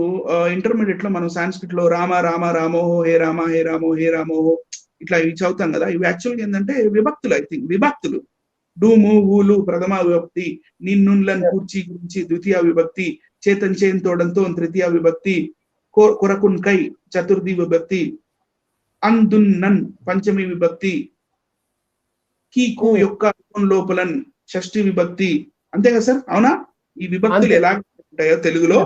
ఇంటర్మీడియట్ లో మనం సాంస్క్రిట్ లో రామ రామ రామోహో, హే రామ హే రామో హే రామోహో ఇట్లా ఇవి చదువుతాం కదా. ఇవి యాక్చువల్గా ఏంటంటే విభక్తులు. ఐ థింక్ విభక్తులు. డూము ఊలు ప్రథమ విభక్తి, నిన్నున్లన్ కూర్చి గురించి ద్వితీయ విభక్తి, చేతన్ చేన్ తోడంతో తృతీయ విభక్తి, కొరకున్ కై చతుర్థి విభక్తి, అందున్నన్ పంచమి విభక్తి, కీకు యొక్క లోపలన్ షష్ఠి విభక్తి. అంతే కదా సార్? అవునా? ఈ విభక్తులు ఎలా ఉంటాయో తెలుగులో,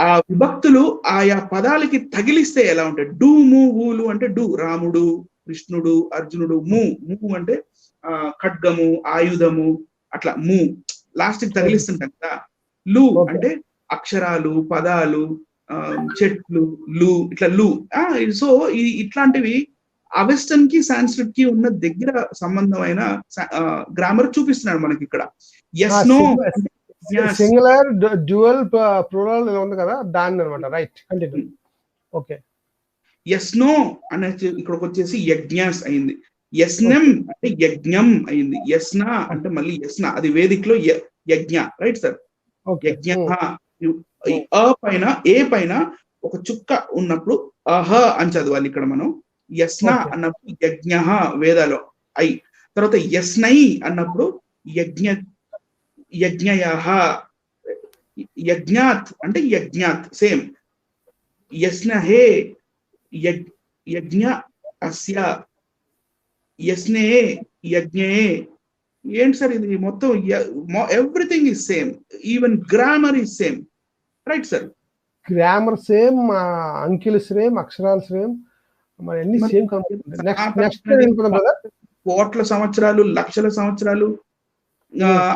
ఆ విభక్తులు ఆయా పదాలకి తగిలిస్తే ఎలా ఉంటాయి. డు ము ఊలు అంటే డు రాముడు, కృష్ణుడు, అర్జునుడు. ము అంటే ఖడ్గము, ఆయుధము, అట్లా ము లాస్ట్ కి తగిలిస్తుంటాం కదా. లు అంటే అక్షరాలు, పదాలు, చెట్లు, లు ఇట్లా లు. సో ఇట్లాంటివి అవెస్టన్ కి సాంస్క్రిట్ కి ఉన్న దగ్గర సంబంధమైన గ్రామర్ చూపిస్తున్నాడు మనకి ఇక్కడ. ఎస్ నో సింగులర్, డ్యూయల్, ప్లూరల్ ఉంది కదా, దాన్ని అన్నమాట. Right, continue. ఓకే. ఎస్ నో అనేది ఇక్కడికి వచ్చేసి యజ్ఞాస్ అయింది. యస్నం అంటే యజ్ఞం అయింది. యస్న అంటే మళ్ళీ యస్న, అది వేదికలో యజ్ఞ. Right sir. యజ్ఞ. అ పైన ఏ పైన ఒక చుక్క ఉన్నప్పుడు అహ అని చదవాలి ఇక్కడ మనం. యస్న అన్నప్పుడు యజ్ఞ వేదాలో ఐ. తర్వాత యస్నై అన్నప్పుడు యజ్ఞయః. యజ్ఞాత్ అంటే యజ్ఞాత్ సేమ్. యస్నహే యజ్ఞ అస్య. యస్నే యజ్ఞే. ఏంటి సార్ ఇది మొత్తం? Everything is same, even grammar is same. Right sir. Grammar same, అంకెలు సేమ్, అక్షరాలు సేమ్, మరి అన్ని సేమ్ కనబడుతుంది. నెక్స్ట్ కోట్ల సంవత్సరాలు, లక్షల సంవత్సరాలు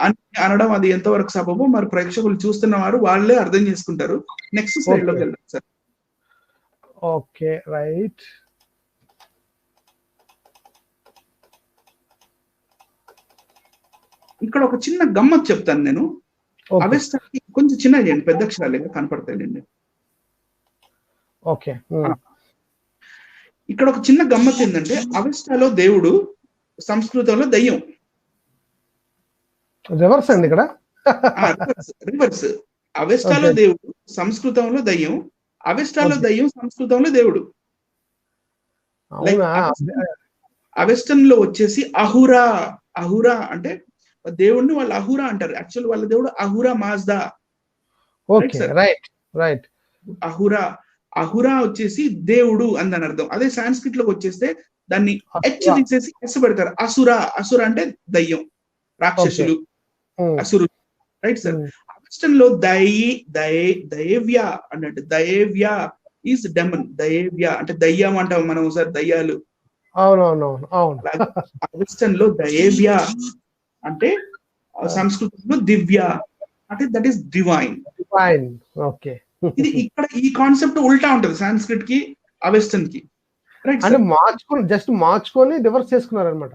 అని అనడం అది ఎంతవరకు సబబు మరి ప్రేక్షకులు చూస్తున్న వారు వాళ్ళే అర్థం చేసుకుంటారు. నెక్స్ట్ స్లైడ్ లోకి వెళ్దాం సార్. Okay, right. ఇక్కడ ఒక చిన్న గమ్మత్ చెప్తాను నేను. అవెస్టాకి కొంచెం చిన్న చేయండి, పెద్ద అక్షరాలు కనపడతాయండి. ఓకే. ఇక్కడ ఒక చిన్న గమ్మత్ ఏంటంటే అవెస్టాలో దేవుడు, సంస్కృతంలో దయ్యం. రివర్స్ అండి ఇక్కడ. రివర్స్. అవెస్టాలో దేవుడు, సంస్కృతంలో దయ్యం. అవెస్టాలో దయ్యం, సంస్కృతంలో దేవుడు. అవెస్టన్ లో వచ్చేసి అహురా. అహురా అంటే దేవుడిని వాళ్ళు అహురా అంటారు. యాక్చువల్ వాళ్ళ దేవుడు అహురా మాజ్దా. అహురా. అహురా వచ్చేసి దేవుడు అందని అర్థం. అదే సాంస్క్రిట్ లోకి వచ్చేస్తే దాన్ని హెచ్ తీసేసి ఎస్ పెడతారు. అసుర. అసుర అంటే దయ్యం, రాక్షసులు, అసురులు. Right sir. అవెస్టన్ లో దయేవ్య అన్నట్టు, దయేవ్య ఈజ్ డెమన్, దయేవ్య అంటే దయ్యం అంటాం మనం ఒకసారి, దయ్యాలు. అవునవునవును, అవును. అలాగే అవెస్టన్ లో దయేవ్య అంటే సంస్కృతంలో దివ్య అంటే that is divine. Fine, okay. ఇది ఇక్కడ ఈ కాన్సెప్ట్ ఉల్టా ఉంటుంది సాంస్క్రిట్ కి అవెస్టన్ కి, రైట్ అంటే సార్? జస్ట్ మార్చుకొని రివర్స్ చేసుకున్నారు అనమాట.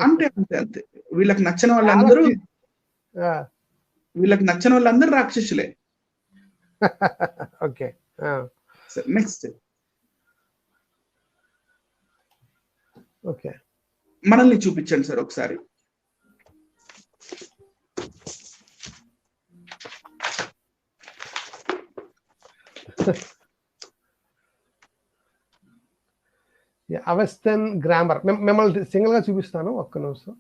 అంతే అంతే అంతే. వీళ్ళకి నచ్చిన వాళ్ళందరూ రాక్షసులే. ఓకే. నెక్స్ట్ ఓకే, మనల్ని చూపించండి సార్ ఒకసారి. అవెస్టన్ గ్రామర్ మిమ్మల్ని సింగిల్ గా చూపిస్తాను, ఒక్క నిమిషం.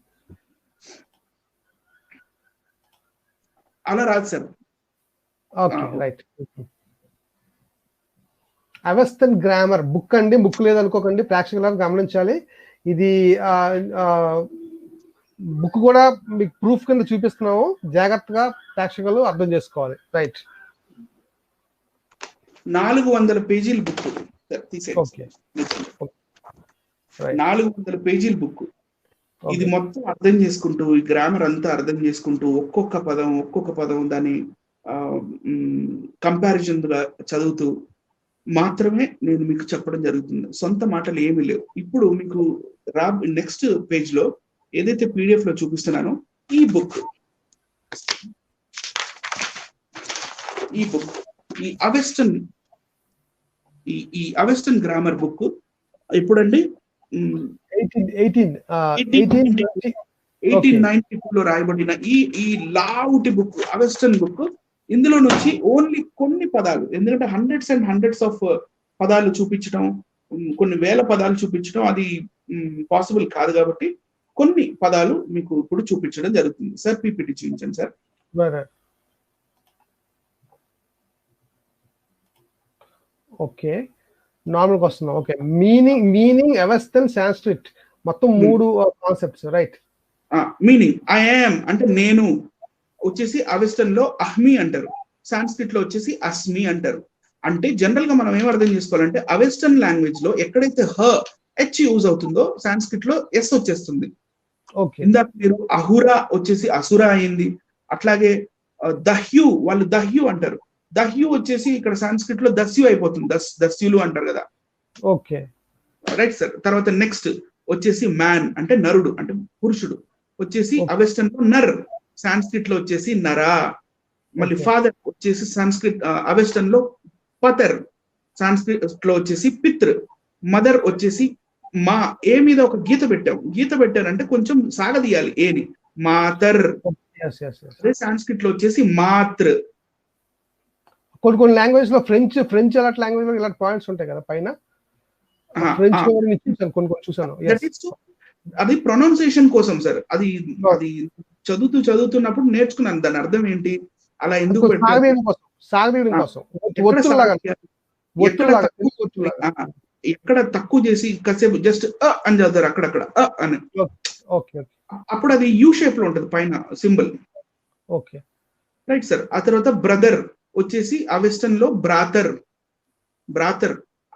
అలా రాదు సార్. Okay, right. అవెస్టన్ గ్రామర్ బుక్ అండి, బుక్ లేదనుకోకండి, ప్రేక్షకులను గమనించాలి. ఇది బుక్ కూడా మీకు ప్రూఫ్ కింద చూపిస్తున్నాము, జాగ్రత్తగా ప్రేక్షకులు అర్థం చేసుకోవాలి. రైట్, 400 పేజీల బుక్. ఓకే, 400 పేజీల బుక్. ఇది మొత్తం అర్థం చేసుకుంటూ, ఈ గ్రామర్ అంతా అర్థం చేసుకుంటూ, ఒక్కొక్క పదం దాని కంపారిజన్ గా చదువుతూ మాత్రమే నేను మీకు చెప్పడం జరుగుతుంది. సొంత మాటలు ఏమీ లేవు. ఇప్పుడు మీకు నెక్స్ట్ పేజ్ లో ఏదైతే పీడిఎఫ్ లో చూపిస్తున్నానో ఈ బుక్ ఈ అవెస్టన్ గ్రామర్ బుక్ ఎప్పుడండి? 1892 లో రాయబడిన ఈ లావుటి బుక్, అవెస్టన్ బుక్. ఇందులో నుంచి ఓన్లీ కొన్ని పదాలు, ఎందుకంటే హండ్రెడ్స్ అండ్ హండ్రెడ్స్ ఆఫ్ పదాలు చూపించడం, కొన్ని వేల పదాలు చూపించడం అది పాసిబుల్ కాదు, కాబట్టి కొన్ని పదాలు మీకు ఇప్పుడు చూపించడం జరుగుతుంది. సార్ పీపీటీ చూపించండి సార్. ఓకే, నార్మల్గా వస్తున్నాం. ఓకే, మీనింగ్ అవెస్టన్ సాంస్క్రిట్ మొత్తం 3 concepts, right? Meaning I am అంటే నేను వచ్చేసి అవెస్టన్ లో అహ్మి అంటారు, సాంస్క్రిట్ లో వచ్చేసి అస్మి అంటారు. అంటే జనరల్ గా మనం ఏం అర్థం చేసుకోవాలంటే, అవెస్టన్ లాంగ్వేజ్ లో ఎక్కడైతే హెచ్ యూజ్ అవుతుందో సాంస్క్రిట్ లో ఎస్ వచ్చేస్తుంది. ఇందాక మీరు అహురా వచ్చేసి అసురా అయింది. అట్లాగే దహ్యు, వాళ్ళు దహ్యు అంటారు, దహ్యు వచ్చేసి ఇక్కడ సాంస్క్రిట్ లో దస్యు అయిపోతుంది, దస్యులు అంటారు కదా. Okay, right sir. తర్వాత నెక్స్ట్ వచ్చేసి మ్యాన్ అంటే నరుడు, అంటే పురుషుడు వచ్చేసి అవెస్టన్ లో నర్, సాంస్క్రిట్ లో వచ్చేసి నరా. మళ్ళీ ఫాదర్ వచ్చేసి సాంస్క్రిట్ అవెస్టన్ లో పతర్, సాంస్క్రిట్ లో వచ్చేసి పితృ. మదర్ వచ్చేసి మా. ఏ మీద ఒక గీత పెట్టారంటే కొంచెం సాగదీయాలి ఏని, మాతర్. అదే సాంస్క్రిట్ లో వచ్చేసి మాతృ. కొన్ని లాంగ్వేజ్ లో ఫ్రెంచ్ అలాంటి లాంగ్వేజ్ లో ఇలాంటి పాయింట్స్ ఉంటాయి కదా పైన. కొన్ని చూసాను. అది ప్రొనౌన్సియేషన్ కోసం సార్. అది చదువుతున్నప్పుడు నేర్చుకున్నాను దాని అర్థం ఏంటి, అలా ఎందుకు ఎక్కడ తక్కువ చేసి కాసేపు జస్ట్ అని చదువుతారు అక్కడక్కడ అని. అప్పుడు అది యూ షేప్ లో ఉంటది పైన సింబల్. Okay, right sir. ఆ తర్వాత బ్రదర్ వచ్చేసి అవెస్టన్ లో బ్రాతర్.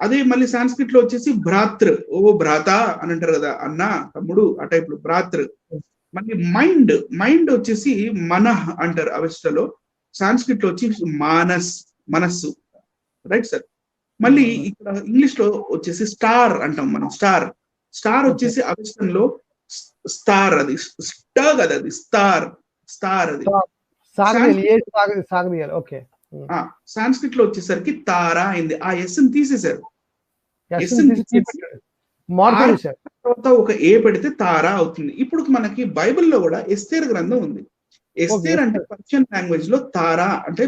అదే మళ్ళీ సాంస్క్రిట్ లో వచ్చేసి భ్రాతృ, ఓ భ్రాత అని అంటారు కదా, అన్న తమ్ముడు, ఆ టైప్ లో భ్రాతృ. మళ్ళీ మైండ్ వచ్చేసి మనః అంటారు అవెస్టన్ లో, సాంస్క్రిట్ లో వచ్చి మనస్సు. Right sir. మళ్ళీ ఇక్కడ ఇంగ్లీష్ లో వచ్చేసి స్టార్ అంటాం మనం, స్టార్ వచ్చేసి అవెస్టన్ లో స్టార్, అది స్టార్ కదా, అది స్టార్ అది సాంస్క్రిట్ లో వచ్చేసరికి తారా అయింది. ఆ ఎస్ తీసేశారు, తర్వాత ఒక ఏ పెడితే తారా అవుతుంది. ఇప్పుడు మనకి బైబిల్లో కూడా ఎస్తేర్ గ్రంథం ఉంది. ఎస్తేర్ అంటే పర్షియన్ లాంగ్వేజ్ లో తారా అంటే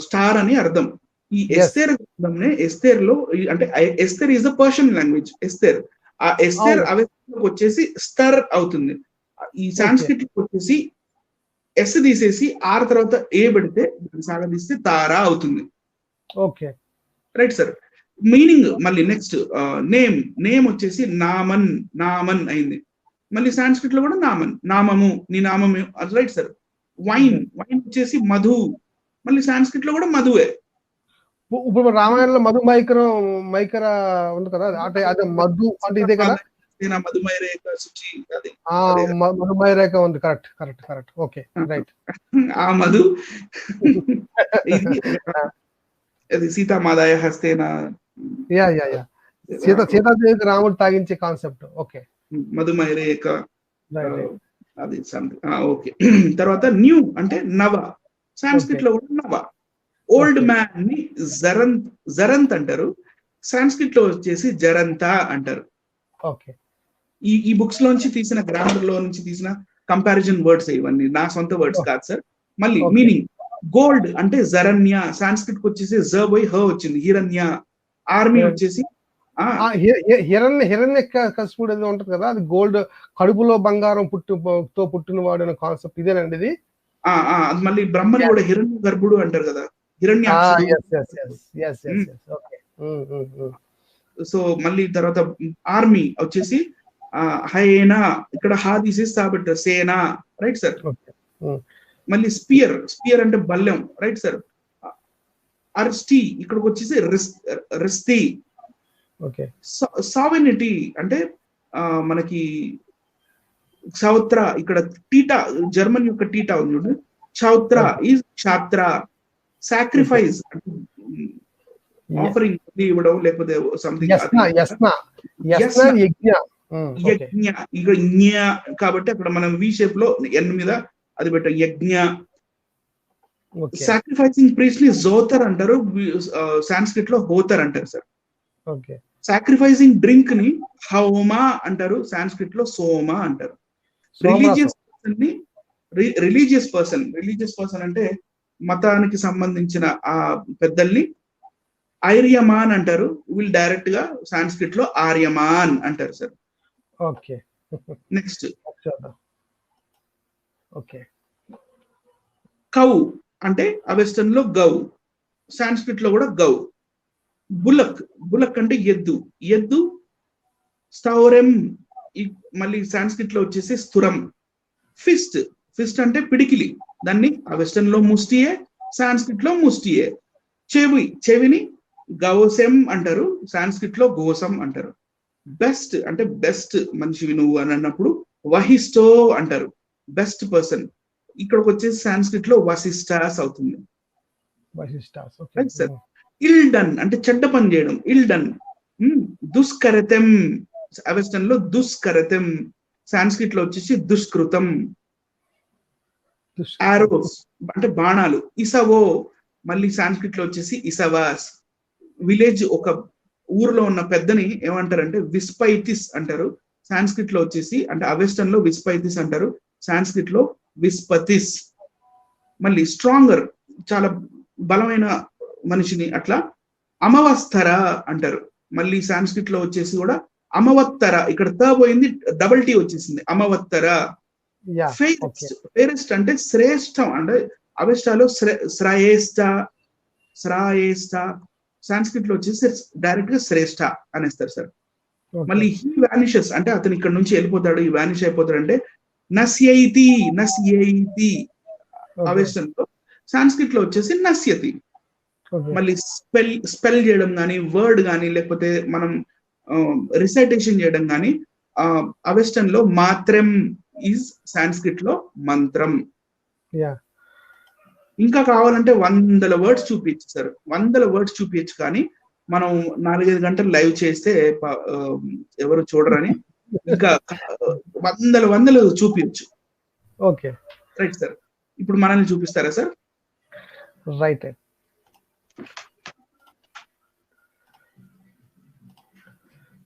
స్టార్ అని అర్థం. ఈ ఎస్తేర్ గ్రంథంనే ఎస్తేర్ లో అంటే Esther is the Persian language. Esther, ఆ ఎస్తేర్ అవెస్టన్ వచ్చేసి స్టర్ అవుతుంది. ఈ సాంస్క్రిట్ వచ్చేసి ఎస్ తీసేసి ఆర్ తర్వాత ఏ పెడితే సాగదీస్తే తారా అవుతుంది. Okay, right sir. మీనింగ్ మళ్ళీ నెక్స్ట్ నేమ్ వచ్చేసి నామన్ అయింది. మళ్ళీ సాంస్క్రిట్ లో కూడా నామము, నీ నామము. Right sir. వైన్ వచ్చేసి మధు, మళ్ళీ సాంస్క్రిట్ లో కూడా మధువే. ఇప్పుడు రామాయణంలో మధు మైకర ఉంది కదా, అంటే అదే మధు అంటే ఇదే కదా, మధుమయ రేఖ శుచి అది మధుమయ రేఖ ఉంది. Correct correct correct. Okay right. ఆ మధు అది సీతామాదాయ హస్తేన. యా యా యా సీతాదేవికి రాముడు తాగించే కాన్సెప్ట్. ఓకే మధుమయ రేఖ అది ఓకే. తర్వాత న్యూ అంటే నవ, సాంస్క్రిట్ లో కూడా నవ. ఓల్డ్ మ్యాన్ ని జరంత్ అంటారు, సాంస్క్రిట్ లో వచ్చేసి జరంత అంటారు. ఓకే. ఈ బుక్స్ లోంచి తీసిన, గ్రామర్ లో నుంచి తీసిన కంపారిజన్ వర్డ్స్ ఇవన్నీ, నా సొంత వర్డ్స్ కాదు సార్. మళ్ళీ మీనింగ్ గోల్డ్ అంటే జరణ్య, సాంస్క్రిట్ కి వచ్చేసి జ పోయి హ వచ్చింది, హిరణ్య. ఆర్మీ వచ్చేసి హిరణ్య కశిపుడు ఏదో ఉంటది కదా, అది గోల్డ్, కడుపులో బంగారం పుట్టిన వాడు అనే కాన్సెప్ట్ ఇదేనండి ఇది. మళ్ళీ బ్రహ్మని కూడా హిరణ్య గర్భుడు అంటారు కదా, హిరణ్య. సో మళ్ళీ తర్వాత ఆర్మీ వచ్చేసి హైనా, ఇక్కడ హా తీసేసి కాబట్టి సేనా, రైట్ సార్. మళ్ళీ స్పియర్ అంటే బల్లెం, రైట్ సార్. అర్స్టీ ఇక్కడికి వచ్చేసి రిస్తి. సావెనిటీ అంటే మనకి క్షౌత్ర, ఇక్కడ టీటా, జర్మన్ యొక్క టీటా ఉంది, క్షౌత్ర ఈజ్ క్షాత్ర. సాక్రిఫైస్ ఆఫరింగ్ ఇవ్వడం, లేకపోతే సంథింగ్ యజ్ఞ, ఇక్కడ జ్ఞ కాబట్టి అక్కడ మనం వి షేప్ లో ఎన్ మీద అది పెట్టాం, యజ్ఞ. సాక్రిఫైసింగ్ ప్రీస్ట్ ని జోతర్ అంటారు, సాంస్క్రిట్ లో హోతర్ అంటారు సార్. సాక్రిఫైసింగ్ డ్రింక్ ని హౌమా అంటారు, సాంస్క్రిట్ లో సోమా అంటారు. రిలీజియస్ పర్సన్ అంటే మతానికి సంబంధించిన ఆ పెద్దల్ని ఐర్యమాన్ అంటారు, వీళ్ళు డైరెక్ట్ గా సాంస్క్రిట్ లో ఆర్యమాన్ అంటారు సార్. ఓకే. నెక్స్ట్ కౌ అంటే అవెస్టర్న్ లో గౌ, సాంస్క్రిట్ లో కూడా గౌ. బులక్ అంటే ఎద్దు. స్టౌరెం మళ్ళీ సాంస్క్రిట్ లో వచ్చేసి స్థురం. ఫిస్ట్ అంటే పిడికిలి, దాన్ని వెస్టర్న్ లో ముష్టియే, సాంస్క్రిట్ లో ముష్టియే. చెవిని గౌసెం అంటారు, సాంస్క్రిట్ లో గోసం అంటారు. బెస్ట్ అంటే బెస్ట్ మనిషివి నువ్వు అని అన్నప్పుడు వహిస్టో అంటారు, బెస్ట్ పర్సన్. ఇక్కడికి వచ్చేసి సాంస్క్రిట్ లో వశిష్టాస్ అవుతుంది. ఇల్డన్ అంటే చెడ్డ పని చేయడం, ఇల్డన్. దుష్కరతం వెస్టర్న్ లో దుష్కరతం, సాంస్క్రిట్ లో వచ్చేసి దుష్కృతం. ఆరోస్ అంటే బాణాలు. ఇసవో మళ్ళీ సాంస్క్రిట్ లో వచ్చేసి ఇసవాస్. విలేజ్, ఒక ఊర్లో ఉన్న పెద్దని ఏమంటారంటే విస్పైతిస్ అంటారు, సాంస్క్రిట్ లో వచ్చేసి, అంటే అవెస్టర్న్ లో విస్పైతిస్ అంటారు, సాంస్క్రిట్ లో విస్పతిస్. మళ్ళీ స్ట్రాంగర్, చాలా బలమైన మనిషిని అట్లా అమవస్తర అంటారు. మళ్ళీ సాంస్క్రిట్ లో వచ్చేసి కూడా అమవత్తర, ఇక్కడ త పోయింది, డబుల్ టీ వచ్చేసింది, అమవత్తర. ఫేరెస్ట్ అంటే శ్రేష్టం, అంటే అవెస్టాలో శ్రాయేష్ట, సాంస్క్రిట్ లో వచ్చేసి డైరెక్ట్ గా శ్రేష్ఠ అనేస్తారు సార్. మళ్ళీ హీ వానిషెస్ అంటే అతను ఇక్కడ నుంచి వెళ్ళిపోతాడు, ఈ వానిష్ అయిపోతాడు అంటే నస్యైతి అవెస్టర్న్ లో, సాంస్క్రిట్ లో వచ్చేసి నస్యతి. మళ్ళీ స్పెల్ చేయడం కానీ, వర్డ్ కానీ, లేకపోతే మనం రిసైటేషన్ చేయడం కానీ అవెస్టర్న్ లో మాత్రం ఈజ్, సాంస్క్రిట్ లో మంత్రం. ఇంకా కావాలంటే 100 వర్డ్స్ చూపించు సార్, 100 వర్డ్స్ చూపించు, కానీ మనం 4-5 గంటలు లైవ్ చేస్తే ఎవరు చూడరని ఇంకా 100 చూపించు. Okay right sir. ఇప్పుడు మనల్ని చూపిస్తారా సార్? రైట్.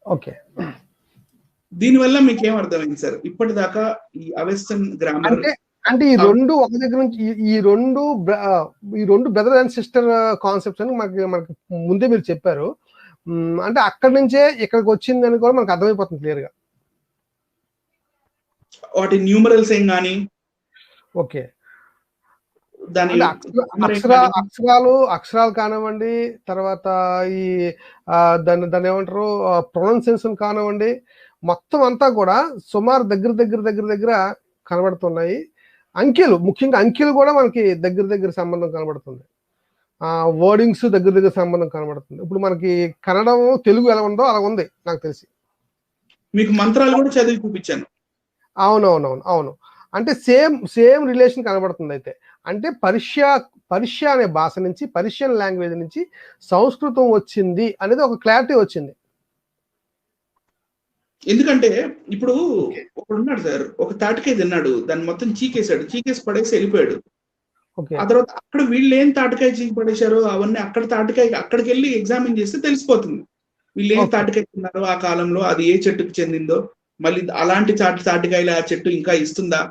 ఓకే. దీనివల్ల మీకు ఏం అర్థమైంది సార్ ఇప్పటిదాకా ఈ అవెస్టర్న్ గ్రామర్ అంటే ఈ రెండు ఒక దగ్గర నుంచి, ఈ రెండు బ్రదర్ అండ్ సిస్టర్ కాన్సెప్ట్స్ అని మనకి ముందే మీరు చెప్పారు. అంటే అక్కడి నుంచే ఇక్కడికి వచ్చిందని కూడా మనకు అర్థమైపోతుంది క్లియర్ గా. వాటి న్యూమరల్స్ ఏం కానీ, ఓకే, దాని అక్షరాలు కానివ్వండి, తర్వాత ఈ దాన్ని ఏమంటారు ప్రొనౌన్సియేషన్ కానివ్వండి, మొత్తం అంతా కూడా సుమారు దగ్గర కనబడుతున్నాయి. అంకెలు, ముఖ్యంగా అంకెలు కూడా మనకి దగ్గర సంబంధం కనబడుతుంది. వర్డింగ్స్ దగ్గర దగ్గర సంబంధం కనబడుతుంది. ఇప్పుడు మనకి కన్నడం తెలుగు ఎలా ఉందో అలా ఉంది నాకు తెలిసి. మీకు మంత్రాలు కూడా చదివి చూపించాను. అవును. అంటే సేమ్ రిలేషన్ కనబడుతుంది. అయితే అంటే పర్షియా అనే భాష నుంచి, పర్షియన్ లాంగ్వేజ్ నుంచి సంస్కృతం వచ్చింది అనేది ఒక క్లారిటీ వచ్చింది. ఎందుకంటే ఇప్పుడు ఒకడున్నాడు సార్, ఒక తాటికాయ తిన్నాడు, దాన్ని మొత్తం చీకేసి పడేసి వెళ్ళిపోయాడు. ఆ తర్వాత అక్కడ వీళ్ళు ఏం తాటికాయ చీకి పడేశారో అవన్నీ అక్కడికి వెళ్ళి ఎగ్జామిన్ చేస్తే తెలిసిపోతుంది. వీళ్ళు ఏం తాటికాయ తిన్నారో ఆ కాలంలో, అది ఏ చెట్టుకు చెందిందో, మళ్ళీ అలాంటి తాటికాయలు ఆ చెట్టు ఇంకా ఇస్తుందా,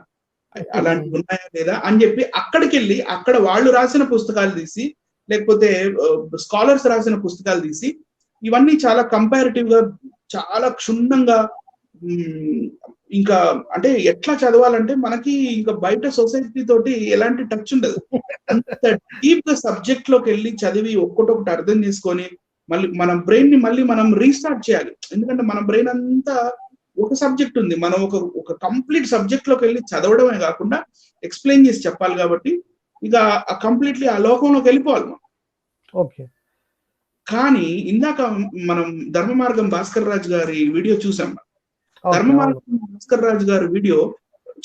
అలాంటివి ఉన్నాయా లేదా అని చెప్పి అక్కడికి వెళ్ళి అక్కడ వాళ్ళు రాసిన పుస్తకాలు తీసి, లేకపోతే స్కాలర్స్ రాసిన పుస్తకాలు తీసి, ఇవన్నీ చాలా కంపారిటివ్ గా చాలా క్షుణ్ణంగా, ఇంకా అంటే ఎట్లా చదవాలంటే మనకి ఇంకా బయట సొసైటీ తోటి ఎలాంటి టచ్ ఉండదు. అంత డీప్ గా సబ్జెక్ట్ లోకి వెళ్ళి చదివి ఒక్కటొకటి అర్థం చేసుకొని మళ్ళీ మన బ్రెయిన్ ని మళ్ళీ మనం రీస్టార్ట్ చేయాలి. ఎందుకంటే మన బ్రెయిన్ అంతా ఒక సబ్జెక్ట్ ఉంది, మనం ఒక కంప్లీట్ సబ్జెక్ట్ లోకి వెళ్ళి చదవడమే కాకుండా ఎక్స్ప్లెయిన్ చేసి చెప్పాలి. కాబట్టి ఇక కంప్లీట్లీ ఆ లోకంలోకి వెళ్ళిపోవాలి మనం. ఓకే. కానీ ఇందాక మనం ధర్మ మార్గం భాస్కర్ రాజు గారి వీడియో చూసాం. ధర్మ మార్గం భాస్కర్ రాజు గారి వీడియో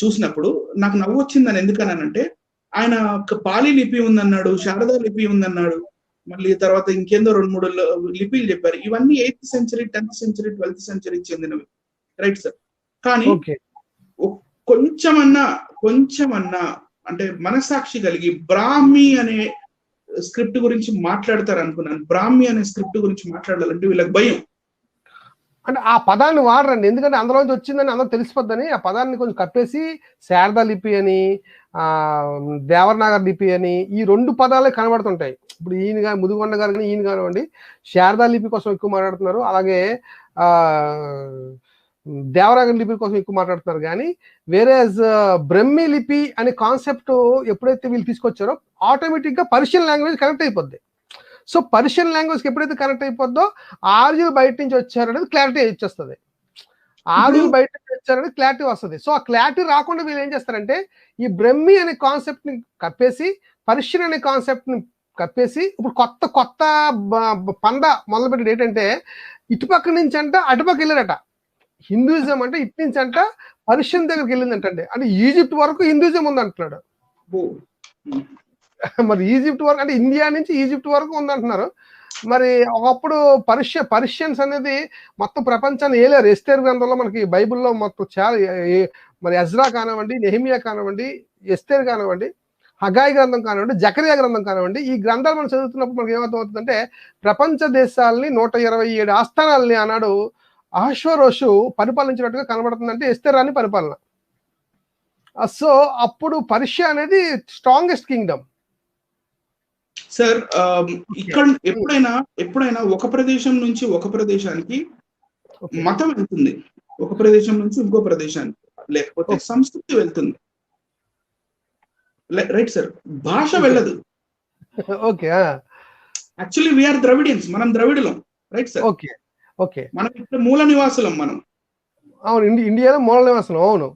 చూసినప్పుడు నాకు నవ్వు వచ్చిందని ఎందుకనంటే, ఆయన పాలి లిపి ఉందన్నాడు, శారదా లిపి ఉందన్నాడు, మళ్ళీ తర్వాత ఇంకేందో 2-3 లిపిలు చెప్పారు. ఇవన్నీ 8th century, 10th century, 12th సెంచరీకి చెందినవి, రైట్ సార్. కానీ కొంచెమన్నా అంటే మనసాక్షి కలిగి బ్రాహ్మి అనే స్క్రిప్ట్ గురించి మాట్లాడతారు అనుకున్నాను. బ్రాహ్మి అనే స్క్రిప్ట్ గురించి మాట్లాడాలంటే వీళ్ళకి భయం. అంటే ఆ పదాన్ని వాడరండి, ఎందుకంటే అందులోంచి వచ్చిందని అందరూ తెలిసిపోద్దని ఆ పదాన్ని కొంచెం కప్పేసి శారదా లిపి అని, దేవరనాగర్ లిపి అని ఈ 2 పదాలే కనబడుతుంటాయి. ఇప్పుడు ఈయన ముదిగొండ గారు కానీ ఈయన కానివ్వండి శారదా లిపి కోసం ఎక్కువ మాట్లాడుతున్నారు, అలాగే దేవరాగర్ లిపి కోసం ఎక్కువ మాట్లాడుతున్నారు. కానీ వేరే బ్రహ్మి లిపి అనే కాన్సెప్ట్ ఎప్పుడైతే వీళ్ళు తీసుకొచ్చారో ఆటోమేటిక్ గా పర్షియన్ లాంగ్వేజ్ కనెక్ట్ అయిపోద్ది. సో పర్షియన్ లాంగ్వేజ్ ఎప్పుడైతే కనెక్ట్ అయిపోద్దో ఆర్యులు బయట నుంచి వచ్చారనేది క్లారిటీ వచ్చేస్తుంది. ఆర్యులు బయట నుంచి వచ్చారనేది క్లారిటీ వస్తుంది. సో ఆ క్లారిటీ రాకుండా వీళ్ళు ఏం చేస్తారంటే ఈ బ్రహ్మి అనే కాన్సెప్ట్ ని కప్పేసి, పర్షియన్ అనే కాన్సెప్ట్ ని కప్పేసి, ఇప్పుడు కొత్త పంద మొదలుపెట్టేది ఏంటంటే ఇటుపక్క నుంచి అంట అటుపక్క వెళ్ళారట. హిందూయిజం అంటే ఇటు నుంచి అంట పర్షియన్ దగ్గరికి వెళ్ళిందంటండి. అంటే ఈజిప్ట్ వరకు హిందూయిజం ఉంది అంటున్నాడు. మరి ఈజిప్ట్ వరకు అంటే ఇండియా నుంచి ఈజిప్ట్ వరకు ఉందంటున్నారు. మరి ఒకప్పుడు పర్షియన్స్ అనేది మొత్తం ప్రపంచాన్ని ఏలేరు. ఎస్తేర్ గ్రంథంలో మనకి బైబిల్లో మొత్తం చాలా, మరి ఎజ్రా కానివ్వండి, నెహెమియా కానివ్వండి, ఎస్తేర్ కానివ్వండి, హగాయి గ్రంథం కానివ్వండి, జకరియా గ్రంథం కానివ్వండి, ఈ గ్రంథాలు మనం చదువుతున్నప్పుడు మనకి ఏమర్థం అవుతుందంటే ప్రపంచ దేశాలని 127 ఆస్థానాలని ఆనాడు అహష్వరోషు పరిపాలించినట్టుగా కనబడుతుందంటే ఎస్తేర్ రాని పరిపాలన. సో అప్పుడు పర్షియా అనేది స్ట్రాంగెస్ట్ కింగ్డమ్ సార్. ఇక్కడ ఎప్పుడైనా ఒక ప్రదేశం నుంచి ఒక ప్రదేశానికి మతం వెళ్తుంది, ఒక ప్రదేశం నుంచి ఇంకో ప్రదేశానికి, లేకపోతే సంస్కృతి వెళ్తుంది, రైట్ సార్. భాష వెళ్ళదు. ఓకే. యాక్చువల్లీ వీఆర్ ద్రవిడియన్స్, మనం ద్రవిడులం, రైట్ సార్. ఓకే. మనం ఇక్కడ మూల నివాసులం మనం. అవును, ఇండియాలో మూల నివాసులం. అవును,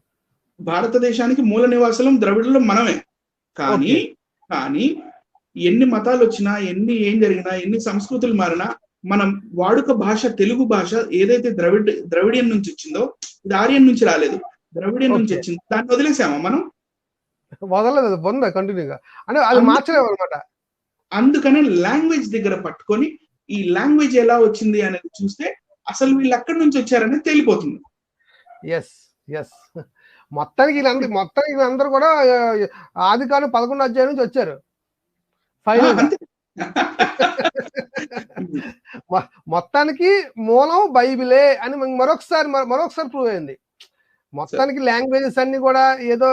భారతదేశానికి మూల నివాసులం ద్రవిడులం మనమే. కానీ ఎన్ని మతాలు వచ్చినా, ఏం జరిగినా, ఎన్ని సంస్కృతులు మారినా మనం వాడుక భాష, తెలుగు భాష ఏదైతే ద్రవిడియన్ నుంచి వచ్చిందో, ఇది ఆర్యన్ నుంచి రాలేదు, ద్రవిడియన్ నుంచి వచ్చింది. దాన్ని వదిలేసామా మనం? వదలలేదు, పొందా కంటిన్యూగా. అంటే అది మార్చలేము అనమాట. అందుకనే లాంగ్వేజ్ దగ్గర పట్టుకొని ఈ లాంగ్వేజ్ ఎలా వచ్చింది అనేది చూస్తే అసలు వీళ్ళు ఎక్కడి నుంచి వచ్చారనేది తేలిపోతుంది. ఎస్ మొత్తానికి వీళ్ళందరూ కూడా ఆదికాండం 11వ అధ్యాయం నుంచి వచ్చారు. మొత్తానికి మూలం బైబిలే అని మరొకసారి ప్రూవ్ అయింది. మొత్తానికి లాంగ్వేజెస్ అన్ని కూడా ఏదో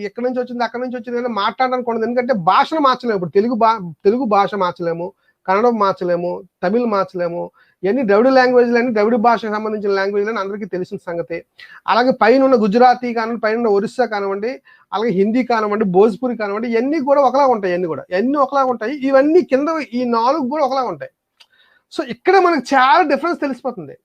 ఎక్కడి నుంచి వచ్చింది అక్కడి నుంచి వచ్చింది అని మాట్లాడడానికి ఉండదు. ఎందుకంటే భాషను మార్చలేము. ఇప్పుడు తెలుగు భాష మార్చలేము, కన్నడం మార్చలేము, తమిళ్ మార్చలేము. ఇవన్నీ ద్రవిడ లాంగ్వేజ్లు అని, ద్రవిడ భాషకు సంబంధించిన లాంగ్వేజ్లు అని అందరికీ తెలిసిన సంగతి. అలాగే పైన ఉన్న గుజరాతీ కానివ్వండి, పైన ఉన్న ఒరిస్సా కానివ్వండి, అలాగే హిందీ కానివ్వండి, భోజ్పురి కానివ్వండి, ఇవన్నీ కూడా ఒకలా ఉంటాయి. ఇవన్నీ ఒకలా ఉంటాయి. ఇవన్నీ కింద ఈ 4 కూడా ఒకలా ఉంటాయి. సో ఇక్కడ మనకు చాలా డిఫరెన్స్ తెలిసిపోతుంది.